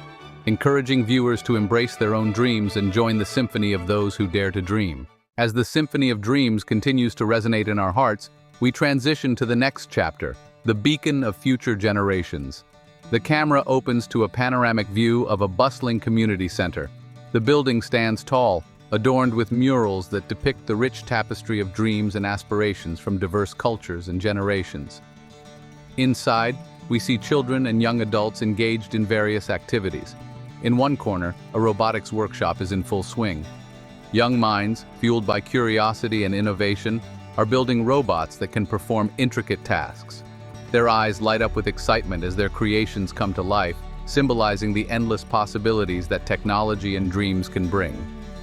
encouraging viewers to embrace their own dreams and join the symphony of those who dare to dream. As the Symphony of Dreams continues to resonate in our hearts, we transition to the next chapter, the beacon of future generations. The camera opens to a panoramic view of a bustling community center. The building stands tall, adorned with murals that depict the rich tapestry of dreams and aspirations from diverse cultures and generations. Inside, we see children and young adults engaged in various activities. In one corner, a robotics workshop is in full swing. Young minds, fueled by curiosity and innovation, are building robots that can perform intricate tasks. Their eyes light up with excitement as their creations come to life, symbolizing the endless possibilities that technology and dreams can bring.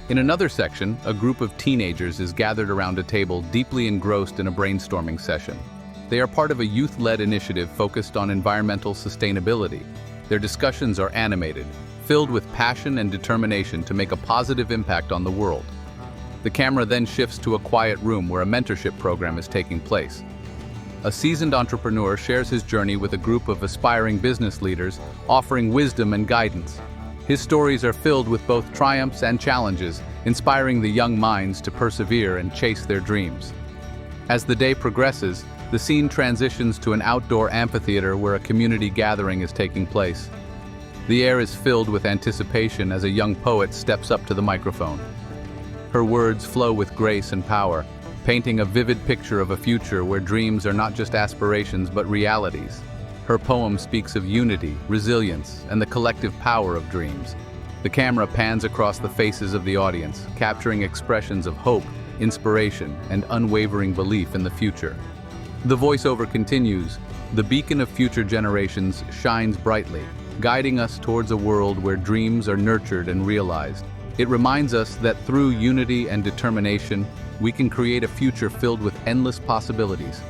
In another section, a group of teenagers is gathered around a table deeply engrossed in a brainstorming session. They are part of a youth-led initiative focused on environmental sustainability. Their discussions are animated, filled with passion and determination to make a positive impact on the world. The camera then shifts to a quiet room where a mentorship program is taking place. A seasoned entrepreneur shares his journey with a group of aspiring business leaders, offering wisdom and guidance. His stories are filled with both triumphs and challenges, inspiring the young minds to persevere and chase their dreams. As the day progresses, the scene transitions to an outdoor amphitheater where a community gathering is taking place. The air is filled with anticipation as a young poet steps up to the microphone. Her words flow with grace and power, painting a vivid picture of a future where dreams are not just aspirations but realities. Her poem speaks of unity, resilience, and the collective power of dreams. The camera pans across the faces of the audience, capturing expressions of hope, inspiration, and unwavering belief in the future. The voiceover continues. The beacon of future generations shines brightly, guiding us towards a world where dreams are nurtured and realized. It reminds us that through unity and determination, we can create a future filled with endless possibilities.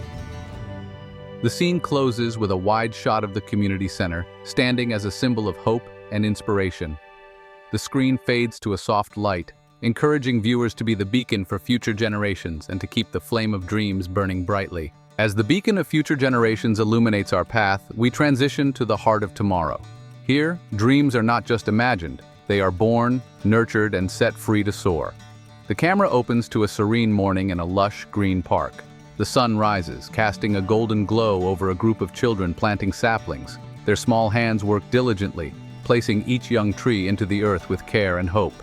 The scene closes with a wide shot of the community center, standing as a symbol of hope and inspiration. The screen fades to a soft light, encouraging viewers to be the beacon for future generations and to keep the flame of dreams burning brightly. As the beacon of future generations illuminates our path, we transition to the heart of tomorrow. Here, dreams are not just imagined, they are born, nurtured, and set free to soar. The camera opens to a serene morning in a lush, green park. The sun rises, casting a golden glow over a group of children planting saplings. Their small hands work diligently, placing each young tree into the earth with care and hope.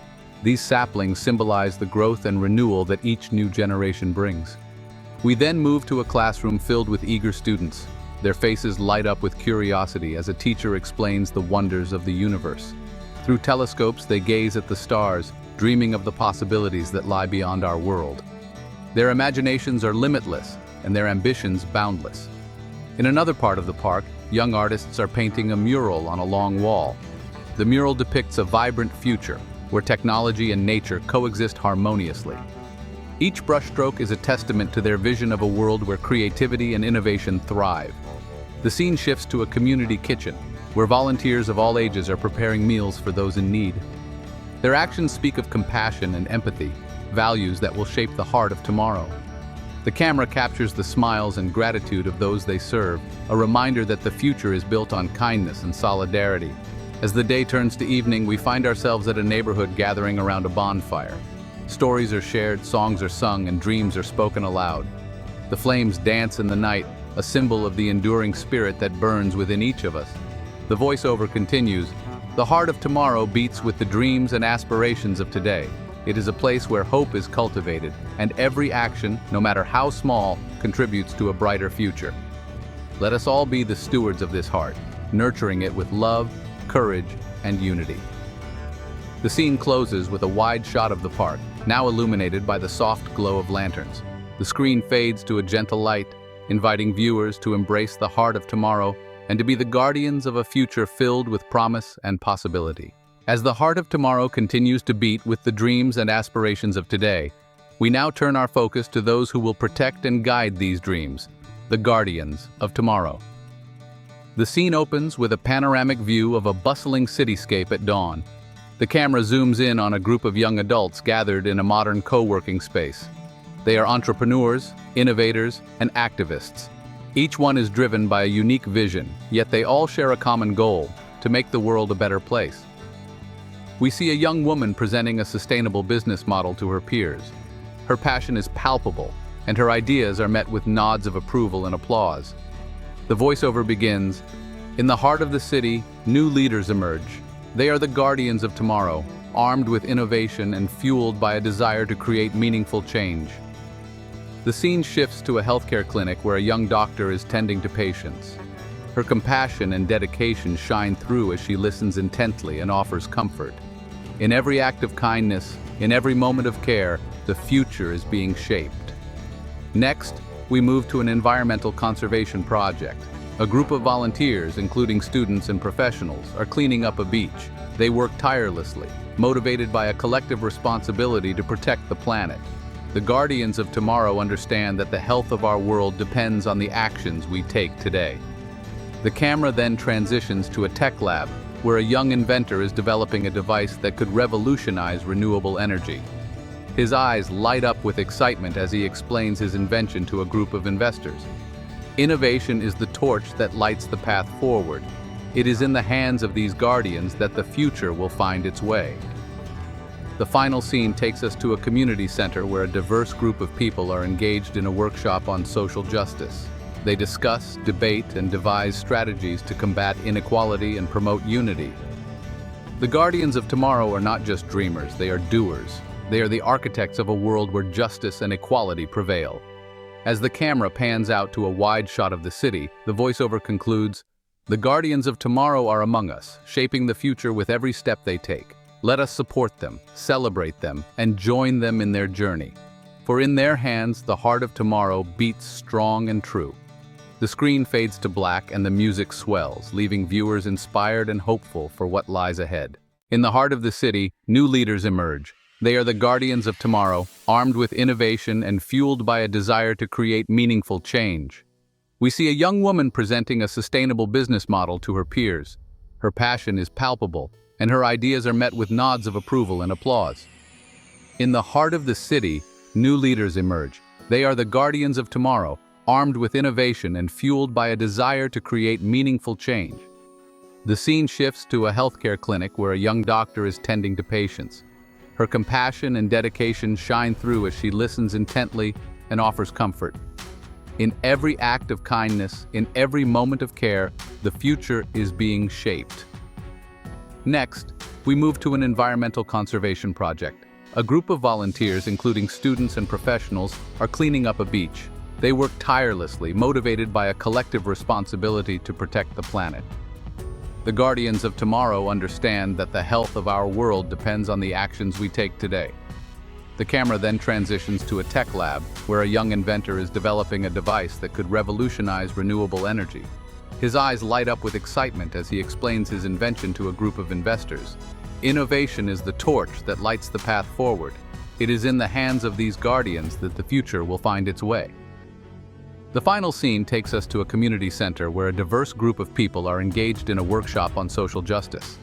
These saplings symbolize the growth and renewal that each new generation brings. We then move to a classroom filled with eager students. Their faces light up with curiosity as a teacher explains the wonders of the universe. Through telescopes, they gaze at the stars, dreaming of the possibilities that lie beyond our world. Their imaginations are limitless, and their ambitions boundless. In another part of the park, young artists are painting a mural on a long wall. The mural depicts a vibrant future, where technology and nature coexist harmoniously. Each brushstroke is a testament to their vision of a world where creativity and innovation thrive. The scene shifts to a community kitchen, where volunteers of all ages are preparing meals for those in need. Their actions speak of compassion and empathy, values that will shape the heart of tomorrow. The camera captures the smiles and gratitude of those they serve, a reminder that the future is built on kindness and solidarity. As the day turns to evening, we find ourselves at a neighborhood gathering around a bonfire. Stories are shared, songs are sung, and dreams are spoken aloud. The flames dance in the night, a symbol of the enduring spirit that burns within each of us. The voiceover continues, "The heart of tomorrow beats with the dreams and aspirations of today. It is a place where hope is cultivated, and every action, no matter how small, contributes to a brighter future. Let us all be the stewards of this heart, nurturing it with love, courage, and unity." The scene closes with a wide shot of the park, now illuminated by the soft glow of lanterns. The screen fades to a gentle light, inviting viewers to embrace the heart of tomorrow and to be the guardians of a future filled with promise and possibility. As the heart of tomorrow continues to beat with the dreams and aspirations of today, we now turn our focus to those who will protect and guide these dreams, the guardians of tomorrow. The scene opens with a panoramic view of a bustling cityscape at dawn. The camera zooms in on a group of young adults gathered in a modern co-working space. They are entrepreneurs, innovators, and activists. Each one is driven by a unique vision, yet they all share a common goal: to make the world a better place. We see a young woman presenting a sustainable business model to her peers. Her passion is palpable, and her ideas are met with nods of approval and applause. The voiceover begins, "In the heart of the city, new leaders emerge. They are the guardians of tomorrow, armed with innovation and fueled by a desire to create meaningful change." The scene shifts to a healthcare clinic where a young doctor is tending to patients. Her compassion and dedication shine through as she listens intently and offers comfort. In every act of kindness, in every moment of care, the future is being shaped. Next, we move to an environmental conservation project. A group of volunteers, including students and professionals, are cleaning up a beach. They work tirelessly, motivated by a collective responsibility to protect the planet. The guardians of tomorrow understand that the health of our world depends on the actions we take today. The camera then transitions to a tech lab, where a young inventor is developing a device that could revolutionize renewable energy. His eyes light up with excitement as he explains his invention to a group of investors. Innovation is the torch that lights the path forward. It is in the hands of these guardians that the future will find its way. The final scene takes us to a community center where a diverse group of people are engaged in a workshop on social justice. They discuss, debate, and devise strategies to combat inequality and promote unity. The guardians of tomorrow are not just dreamers, they are doers. They are the architects of a world where justice and equality prevail. As the camera pans out to a wide shot of the city, the voiceover concludes, "The guardians of tomorrow are among us, shaping the future with every step they take. Let us support them, celebrate them, and join them in their journey. For in their hands, the heart of tomorrow beats strong and true." The screen fades to black and the music swells, leaving viewers inspired and hopeful for what lies ahead. In the heart of the city, new leaders emerge. They are the guardians of tomorrow, armed with innovation and fueled by a desire to create meaningful change. We see a young woman presenting a sustainable business model to her peers. Her passion is palpable, and her ideas are met with nods of approval and applause. In the heart of the city, new leaders emerge. They are the guardians of tomorrow, armed with innovation and fueled by a desire to create meaningful change. The scene shifts to a healthcare clinic where a young doctor is tending to patients. Her compassion and dedication shine through as she listens intently and offers comfort. In every act of kindness, in every moment of care, the future is being shaped. Next, we move to an environmental conservation project. A group of volunteers, including students and professionals, are cleaning up a beach. They work tirelessly, motivated by a collective responsibility to protect the planet. The guardians of tomorrow understand that the health of our world depends on the actions we take today. The camera then transitions to a tech lab, where a young inventor is developing a device that could revolutionize renewable energy. His eyes light up with excitement as he explains his invention to a group of investors. Innovation is the torch that lights the path forward. It is in the hands of these guardians that the future will find its way. The final scene takes us to a community center where a diverse group of people are engaged in a workshop on social justice.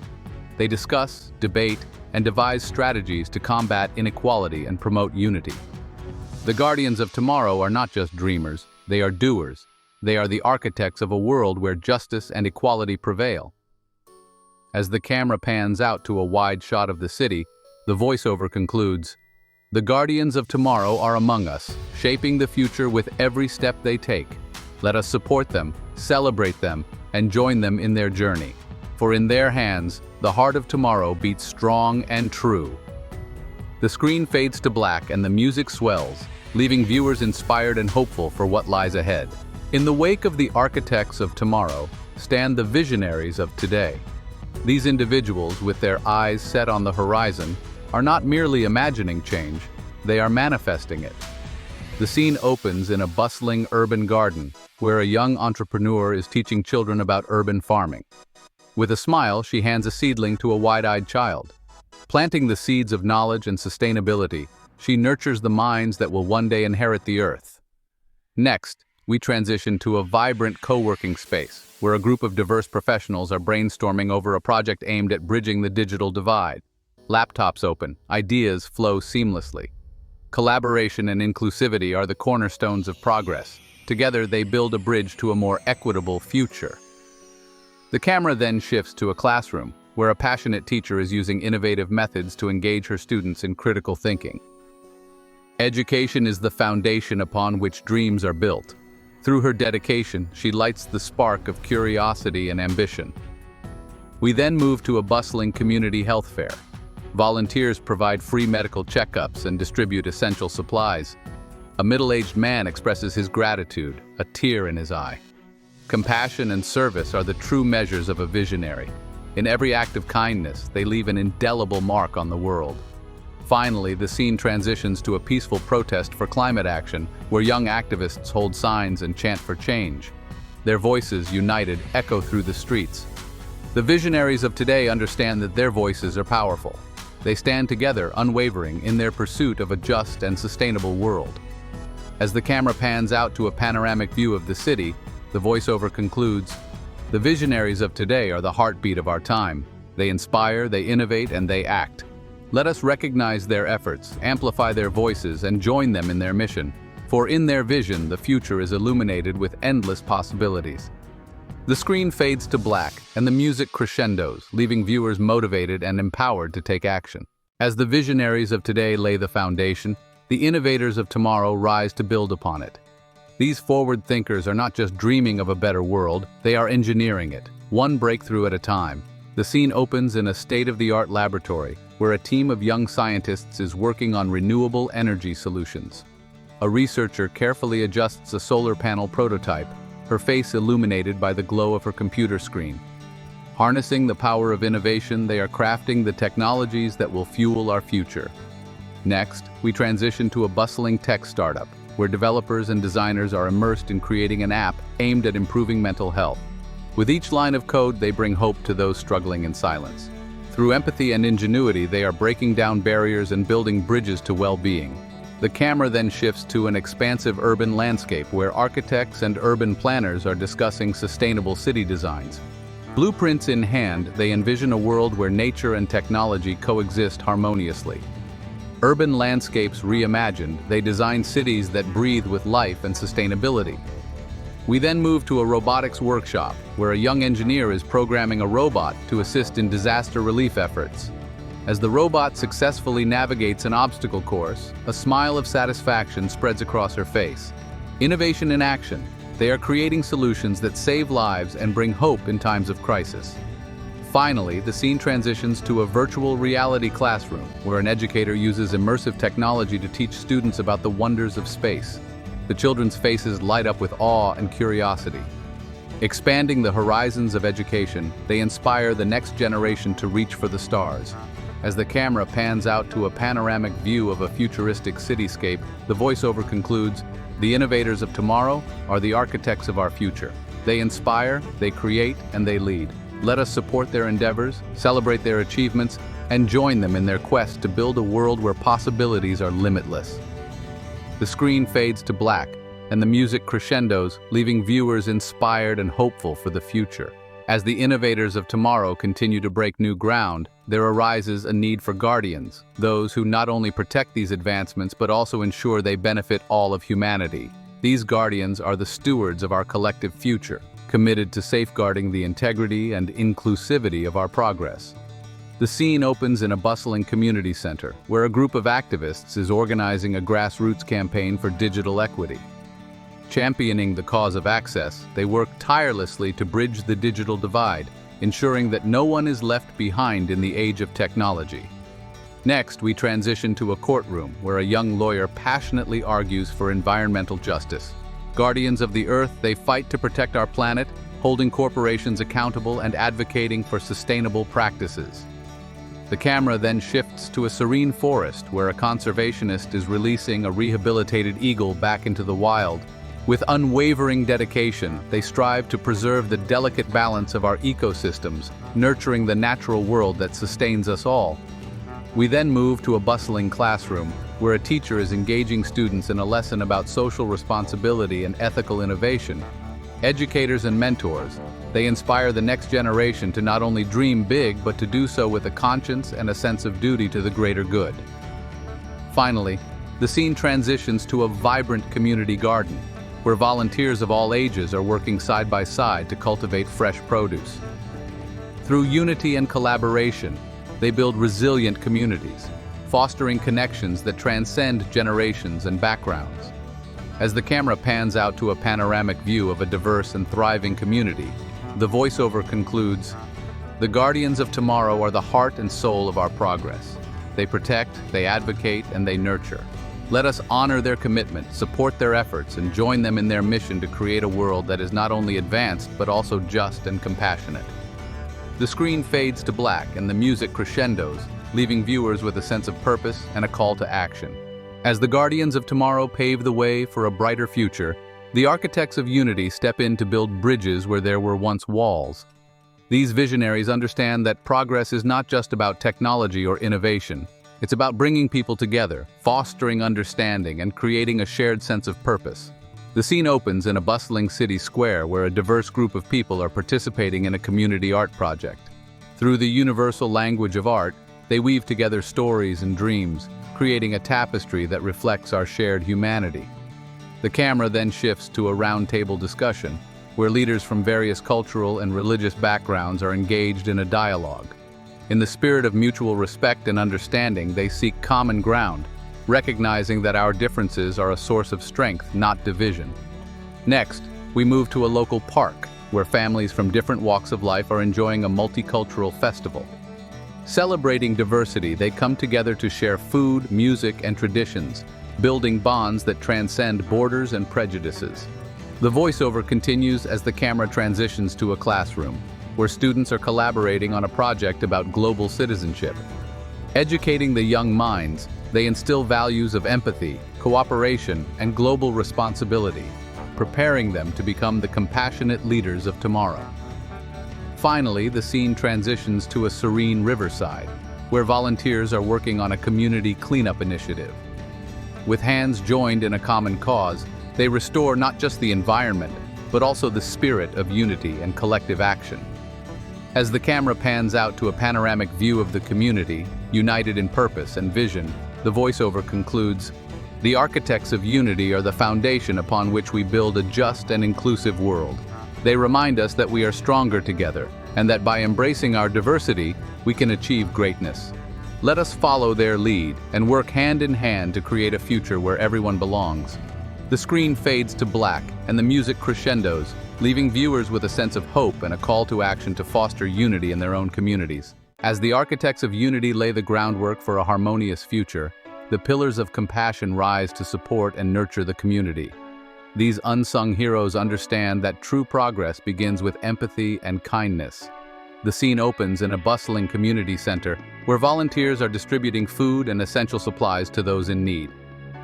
They discuss, debate, and devise strategies to combat inequality and promote unity. The guardians of tomorrow are not just dreamers, they are doers. They are the architects of a world where justice and equality prevail. As the camera pans out to a wide shot of the city, the voiceover concludes, "The guardians of tomorrow are among us, shaping the future with every step they take. Let us support them, celebrate them, and join them in their journey. For in their hands, the heart of tomorrow beats strong and true." The screen fades to black and the music swells, leaving viewers inspired and hopeful for what lies ahead. In the wake of the architects of tomorrow stand the visionaries of today. These individuals, with their eyes set on the horizon, are not merely imagining change, they are manifesting it. The scene opens in a bustling urban garden, where a young entrepreneur is teaching children about urban farming. With a smile, she hands a seedling to a wide-eyed child. Planting the seeds of knowledge and sustainability, she nurtures the minds that will one day inherit the earth. Next, we transition to a vibrant co-working space, where a group of diverse professionals are brainstorming over a project aimed at bridging the digital divide. Laptops open, ideas flow seamlessly. Collaboration and inclusivity are the cornerstones of progress. Together, they build a bridge to a more equitable future. The camera then shifts to a classroom, where a passionate teacher is using innovative methods to engage her students in critical thinking. Education is the foundation upon which dreams are built. Through her dedication, she lights the spark of curiosity and ambition. We then move to a bustling community health fair. Volunteers provide free medical checkups and distribute essential supplies. A middle-aged man expresses his gratitude, a tear in his eye. Compassion and service are the true measures of a visionary. In every act of kindness, they leave an indelible mark on the world. Finally, the scene transitions to a peaceful protest for climate action, where young activists hold signs and chant for change. Their voices, united, echo through the streets. The visionaries of today understand that their voices are powerful. They stand together, unwavering, in their pursuit of a just and sustainable world. As the camera pans out to a panoramic view of the city, the voiceover concludes, "The visionaries of today are the heartbeat of our time. They inspire, they innovate, and they act. Let us recognize their efforts, amplify their voices, and join them in their mission. For in their vision, the future is illuminated with endless possibilities." The screen fades to black, and the music crescendos, leaving viewers motivated and empowered to take action. As the visionaries of today lay the foundation, the innovators of tomorrow rise to build upon it. These forward thinkers are not just dreaming of a better world, they are engineering it, one breakthrough at a time. The scene opens in a state-of-the-art laboratory, where a team of young scientists is working on renewable energy solutions. A researcher carefully adjusts a solar panel prototype, her face illuminated by the glow of her computer screen. Harnessing the power of innovation, they are crafting the technologies that will fuel our future. Next, we transition to a bustling tech startup, where developers and designers are immersed in creating an app aimed at improving mental health. With each line of code, they bring hope to those struggling in silence. Through empathy and ingenuity, they are breaking down barriers and building bridges to well-being. The camera then shifts to an expansive urban landscape where architects and urban planners are discussing sustainable city designs. Blueprints in hand, they envision a world where nature and technology coexist harmoniously. Urban landscapes reimagined, they design cities that breathe with life and sustainability. We then move to a robotics workshop, where a young engineer is programming a robot to assist in disaster relief efforts. As the robot successfully navigates an obstacle course, a smile of satisfaction spreads across her face. Innovation in action. They are creating solutions that save lives and bring hope in times of crisis. Finally, the scene transitions to a virtual reality classroom, where an educator uses immersive technology to teach students about the wonders of space. The children's faces light up with awe and curiosity. Expanding the horizons of education, they inspire the next generation to reach for the stars. As the camera pans out to a panoramic view of a futuristic cityscape, the voiceover concludes, "The innovators of tomorrow are the architects of our future. They inspire, they create, and they lead. Let us support their endeavors, celebrate their achievements, and join them in their quest to build a world where possibilities are limitless." The screen fades to black, and the music crescendos, leaving viewers inspired and hopeful for the future. As the innovators of tomorrow continue to break new ground, there arises a need for guardians, those who not only protect these advancements but also ensure they benefit all of humanity. These guardians are the stewards of our collective future, committed to safeguarding the integrity and inclusivity of our progress. The scene opens in a bustling community center, where a group of activists is organizing a grassroots campaign for digital equity. Championing the cause of access, they work tirelessly to bridge the digital divide, ensuring that no one is left behind in the age of technology. Next, we transition to a courtroom where a young lawyer passionately argues for environmental justice. Guardians of the Earth, they fight to protect our planet, holding corporations accountable and advocating for sustainable practices. The camera then shifts to a serene forest where a conservationist is releasing a rehabilitated eagle back into the wild. With unwavering dedication, they strive to preserve the delicate balance of our ecosystems, nurturing the natural world that sustains us all. We then move to a bustling classroom, where a teacher is engaging students in a lesson about social responsibility and ethical innovation. Educators and mentors, they inspire the next generation to not only dream big, but to do so with a conscience and a sense of duty to the greater good. Finally, the scene transitions to a vibrant community garden, where volunteers of all ages are working side by side to cultivate fresh produce. Through unity and collaboration, they build resilient communities, fostering connections that transcend generations and backgrounds. As the camera pans out to a panoramic view of a diverse and thriving community, the voiceover concludes, "The guardians of tomorrow are the heart and soul of our progress. They protect, they advocate, and they nurture. Let us honor their commitment, support their efforts, and join them in their mission to create a world that is not only advanced but also just and compassionate." The screen fades to black and the music crescendos, leaving viewers with a sense of purpose and a call to action. As the guardians of tomorrow pave the way for a brighter future, the architects of unity step in to build bridges where there were once walls. These visionaries understand that progress is not just about technology or innovation. It's about bringing people together, fostering understanding, and creating a shared sense of purpose. The scene opens in a bustling city square where a diverse group of people are participating in a community art project. Through the universal language of art, they weave together stories and dreams, creating a tapestry that reflects our shared humanity. The camera then shifts to a roundtable discussion, where leaders from various cultural and religious backgrounds are engaged in a dialogue. In the spirit of mutual respect and understanding, they seek common ground, recognizing that our differences are a source of strength, not division. Next, we move to a local park, where families from different walks of life are enjoying a multicultural festival. Celebrating diversity, they come together to share food, music, and traditions, building bonds that transcend borders and prejudices. The voiceover continues as the camera transitions to a classroom, where students are collaborating on a project about global citizenship. Educating the young minds, they instill values of empathy, cooperation, and global responsibility, preparing them to become the compassionate leaders of tomorrow. Finally, the scene transitions to a serene riverside, where volunteers are working on a community cleanup initiative. With hands joined in a common cause, they restore not just the environment, but also the spirit of unity and collective action. As the camera pans out to a panoramic view of the community, united in purpose and vision, the voiceover concludes, "The architects of unity are the foundation upon which we build a just and inclusive world. They remind us that we are stronger together, and that by embracing our diversity, we can achieve greatness. Let us follow their lead and work hand in hand to create a future where everyone belongs." The screen fades to black and the music crescendos, leaving viewers with a sense of hope and a call to action to foster unity in their own communities. As the architects of unity lay the groundwork for a harmonious future, the pillars of compassion rise to support and nurture the community. These unsung heroes understand that true progress begins with empathy and kindness. The scene opens in a bustling community center where volunteers are distributing food and essential supplies to those in need.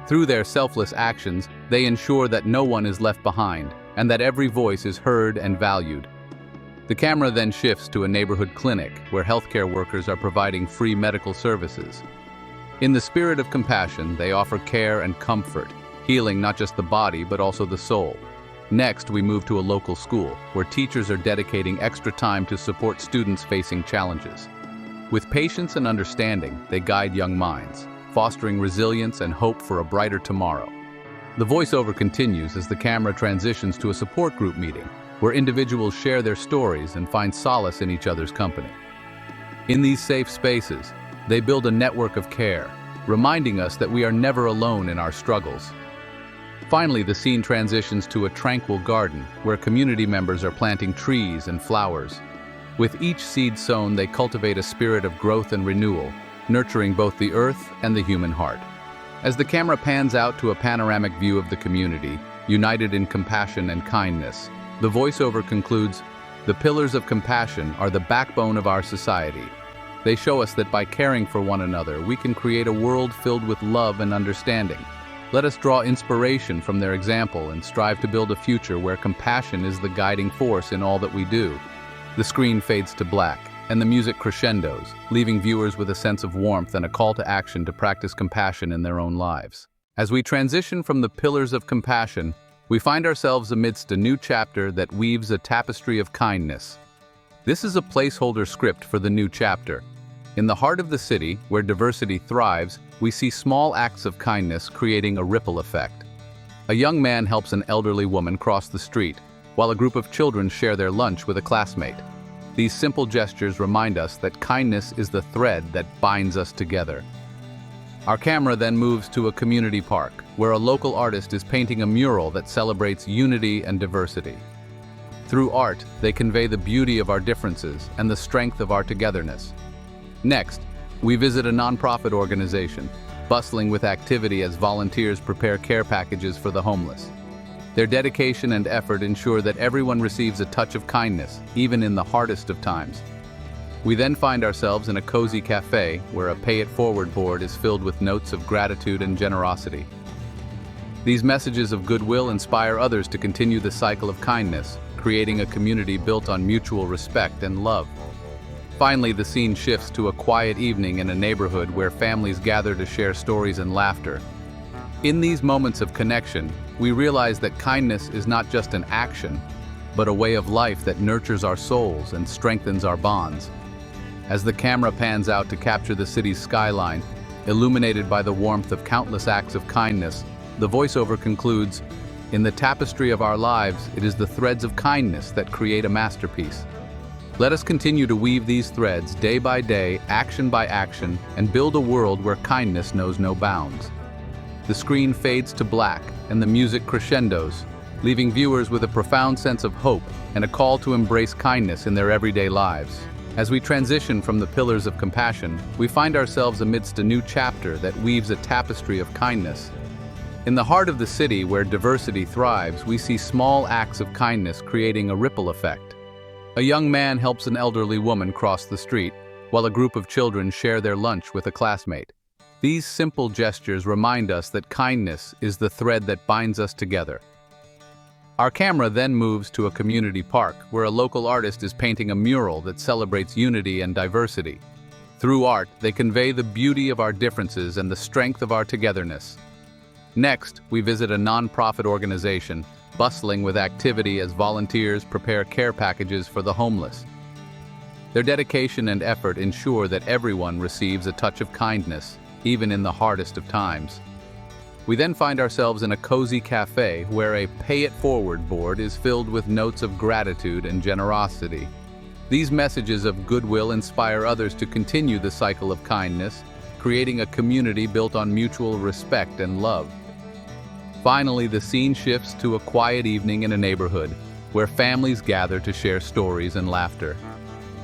Through their selfless actions, they ensure that no one is left behind and that every voice is heard and valued. The camera then shifts to a neighborhood clinic where healthcare workers are providing free medical services. In the spirit of compassion, they offer care and comfort, healing not just the body but also the soul. Next, we move to a local school where teachers are dedicating extra time to support students facing challenges. With patience and understanding, they guide young minds, fostering resilience and hope for a brighter tomorrow. The voiceover continues as the camera transitions to a support group meeting, where individuals share their stories and find solace in each other's company. In these safe spaces, they build a network of care, reminding us that we are never alone in our struggles. Finally, the scene transitions to a tranquil garden, where community members are planting trees and flowers. With each seed sown, they cultivate a spirit of growth and renewal, nurturing both the earth and the human heart. As the camera pans out to a panoramic view of the community, united in compassion and kindness, the voiceover concludes, "The pillars of compassion are the backbone of our society. They show us that by caring for one another, we can create a world filled with love and understanding. Let us draw inspiration from their example and strive to build a future where compassion is the guiding force in all that we do." The screen fades to black, and the music crescendos, leaving viewers with a sense of warmth and a call to action to practice compassion in their own lives. As we transition from the pillars of compassion, we find ourselves amidst a new chapter that weaves a tapestry of kindness. This is a placeholder script for the new chapter. In the heart of the city, where diversity thrives, we see small acts of kindness creating a ripple effect. A young man helps an elderly woman cross the street, while a group of children share their lunch with a classmate. These simple gestures remind us that kindness is the thread that binds us together. Our camera then moves to a community park, where a local artist is painting a mural that celebrates unity and diversity. Through art, they convey the beauty of our differences and the strength of our togetherness. Next, we visit a nonprofit organization, bustling with activity as volunteers prepare care packages for the homeless. Their dedication and effort ensure that everyone receives a touch of kindness, even in the hardest of times. We then find ourselves in a cozy cafe where a pay-it-forward board is filled with notes of gratitude and generosity. These messages of goodwill inspire others to continue the cycle of kindness, creating a community built on mutual respect and love. Finally, the scene shifts to a quiet evening in a neighborhood where families gather to share stories and laughter. In these moments of connection, we realize that kindness is not just an action, but a way of life that nurtures our souls and strengthens our bonds. As the camera pans out to capture the city's skyline, illuminated by the warmth of countless acts of kindness, the voiceover concludes, "In the tapestry of our lives, it is the threads of kindness that create a masterpiece." Let us continue to weave these threads day by day, action by action, and build a world where kindness knows no bounds. The screen fades to black and the music crescendos, leaving viewers with a profound sense of hope and a call to embrace kindness in their everyday lives. As we transition from the pillars of compassion, we find ourselves amidst a new chapter that weaves a tapestry of kindness. In the heart of the city where diversity thrives, we see small acts of kindness creating a ripple effect. A young man helps an elderly woman cross the street, while a group of children share their lunch with a classmate. These simple gestures remind us that kindness is the thread that binds us together. Our camera then moves to a community park where a local artist is painting a mural that celebrates unity and diversity. Through art, they convey the beauty of our differences and the strength of our togetherness. Next, we visit a nonprofit organization, bustling with activity as volunteers prepare care packages for the homeless. Their dedication and effort ensure that everyone receives a touch of kindness, even in the hardest of times. We then find ourselves in a cozy cafe where a Pay It Forward board is filled with notes of gratitude and generosity. These messages of goodwill inspire others to continue the cycle of kindness, creating a community built on mutual respect and love. Finally, the scene shifts to a quiet evening in a neighborhood where families gather to share stories and laughter.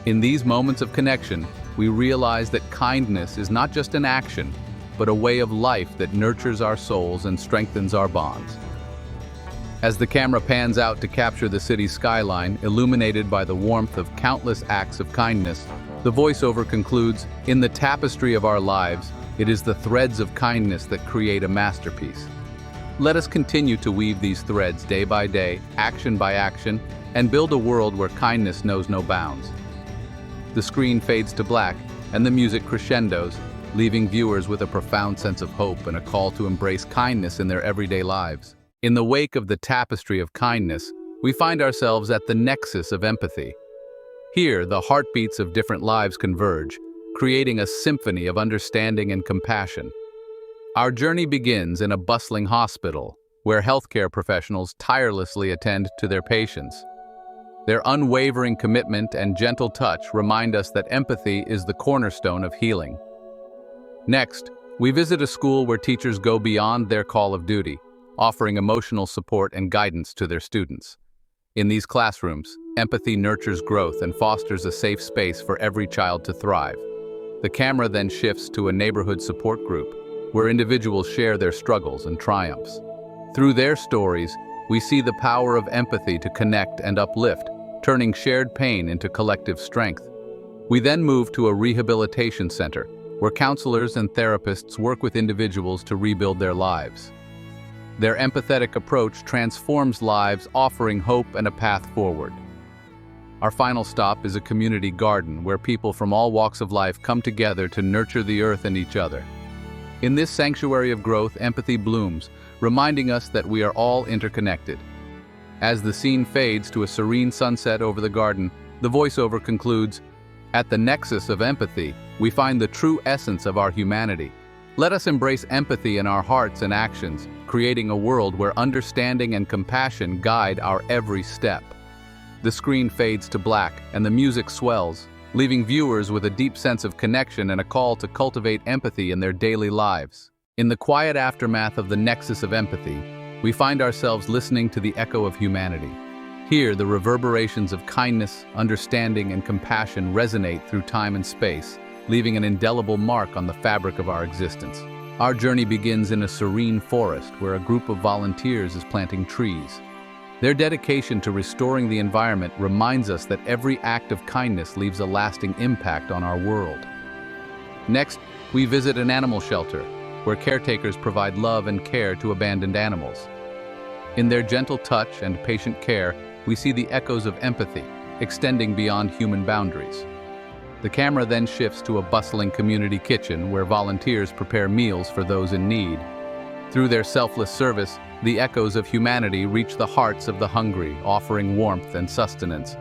In these moments of connection, we realize that kindness is not just an action, but a way of life that nurtures our souls and strengthens our bonds. As the camera pans out to capture the city's skyline, illuminated by the warmth of countless acts of kindness, the voiceover concludes, "In the tapestry of our lives, it is the threads of kindness that create a masterpiece." Let us continue to weave these threads day by day, action by action, and build a world where kindness knows no bounds. The screen fades to black, and the music crescendos, leaving viewers with a profound sense of hope and a call to embrace kindness in their everyday lives. In the wake of the tapestry of kindness, we find ourselves at the nexus of empathy. Here, the heartbeats of different lives converge, creating a symphony of understanding and compassion. Our journey begins in a bustling hospital, where healthcare professionals tirelessly attend to their patients. Their unwavering commitment and gentle touch remind us that empathy is the cornerstone of healing. Next, we visit a school where teachers go beyond their call of duty, offering emotional support and guidance to their students. In these classrooms, empathy nurtures growth and fosters a safe space for every child to thrive. The camera then shifts to a neighborhood support group, where individuals share their struggles and triumphs. Through their stories, we see the power of empathy to connect and uplift, turning shared pain into collective strength. We then move to a rehabilitation center, where counselors and therapists work with individuals to rebuild their lives. Their empathetic approach transforms lives, offering hope and a path forward. Our final stop is a community garden where people from all walks of life come together to nurture the earth and each other. In this sanctuary of growth, empathy blooms, reminding us that we are all interconnected. As the scene fades to a serene sunset over the garden, the voiceover concludes, "At the nexus of empathy, we find the true essence of our humanity. Let us embrace empathy in our hearts and actions, creating a world where understanding and compassion guide our every step." The screen fades to black, and the music swells, leaving viewers with a deep sense of connection and a call to cultivate empathy in their daily lives. In the quiet aftermath of the nexus of empathy, we find ourselves listening to the echo of humanity. Here, the reverberations of kindness, understanding, and compassion resonate through time and space, leaving an indelible mark on the fabric of our existence. Our journey begins in a serene forest where a group of volunteers is planting trees. Their dedication to restoring the environment reminds us that every act of kindness leaves a lasting impact on our world. Next, we visit an animal shelter, where caretakers provide love and care to abandoned animals. In their gentle touch and patient care, we see the echoes of empathy, extending beyond human boundaries. The camera then shifts to a bustling community kitchen where volunteers prepare meals for those in need. Through their selfless service, the echoes of humanity reach the hearts of the hungry, offering warmth and sustenance.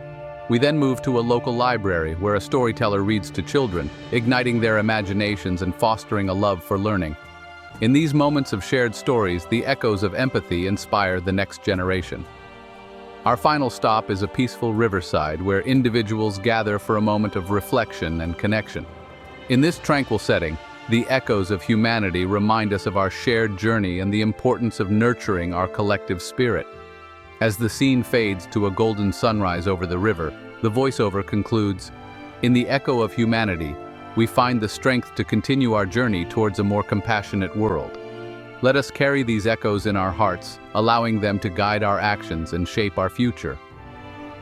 We then move to a local library where a storyteller reads to children, igniting their imaginations and fostering a love for learning. In these moments of shared stories, the echoes of empathy inspire the next generation. Our final stop is a peaceful riverside where individuals gather for a moment of reflection and connection. In this tranquil setting, the echoes of humanity remind us of our shared journey and the importance of nurturing our collective spirit. As the scene fades to a golden sunrise over the river, the voiceover concludes, "In the echo of humanity, we find the strength to continue our journey towards a more compassionate world." Let us carry these echoes in our hearts, allowing them to guide our actions and shape our future.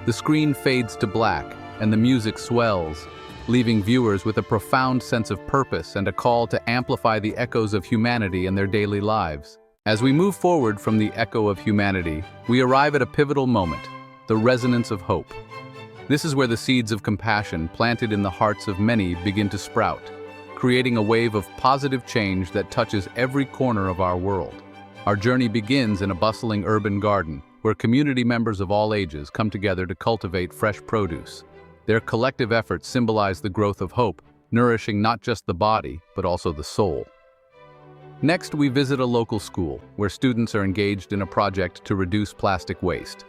The screen fades to black, and the music swells, leaving viewers with a profound sense of purpose and a call to amplify the echoes of humanity in their daily lives. As we move forward from the echo of humanity, we arrive at a pivotal moment, the resonance of hope. This is where the seeds of compassion planted in the hearts of many begin to sprout, creating a wave of positive change that touches every corner of our world. Our journey begins in a bustling urban garden, where community members of all ages come together to cultivate fresh produce. Their collective efforts symbolize the growth of hope, nourishing not just the body, but also the soul. Next, we visit a local school, where students are engaged in a project to reduce plastic waste.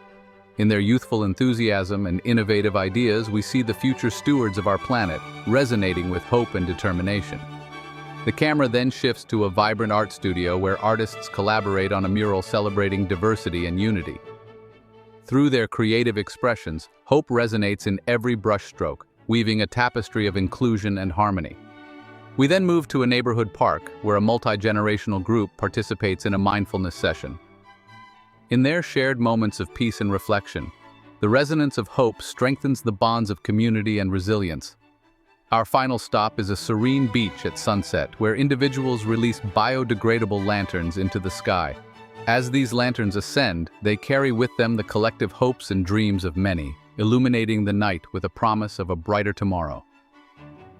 In their youthful enthusiasm and innovative ideas, we see the future stewards of our planet resonating with hope and determination. The camera then shifts to a vibrant art studio where artists collaborate on a mural celebrating diversity and unity. Through their creative expressions, hope resonates in every brushstroke, weaving a tapestry of inclusion and harmony. We then move to a neighborhood park where a multi-generational group participates in a mindfulness session. In their shared moments of peace and reflection, the resonance of hope strengthens the bonds of community and resilience. Our final stop is a serene beach at sunset where individuals release biodegradable lanterns into the sky. As these lanterns ascend, they carry with them the collective hopes and dreams of many, illuminating the night with a promise of a brighter tomorrow.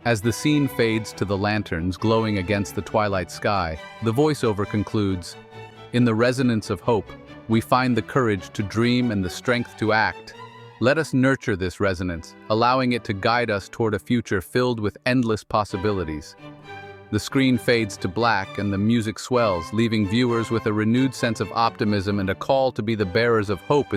As the scene fades to the lanterns glowing against the twilight sky, the voiceover concludes, "In the resonance of hope, we find the courage to dream and the strength to act. Let us nurture this resonance, allowing it to guide us toward a future filled with endless possibilities." The screen fades to black and the music swells, leaving viewers with a renewed sense of optimism and a call to be the bearers of hope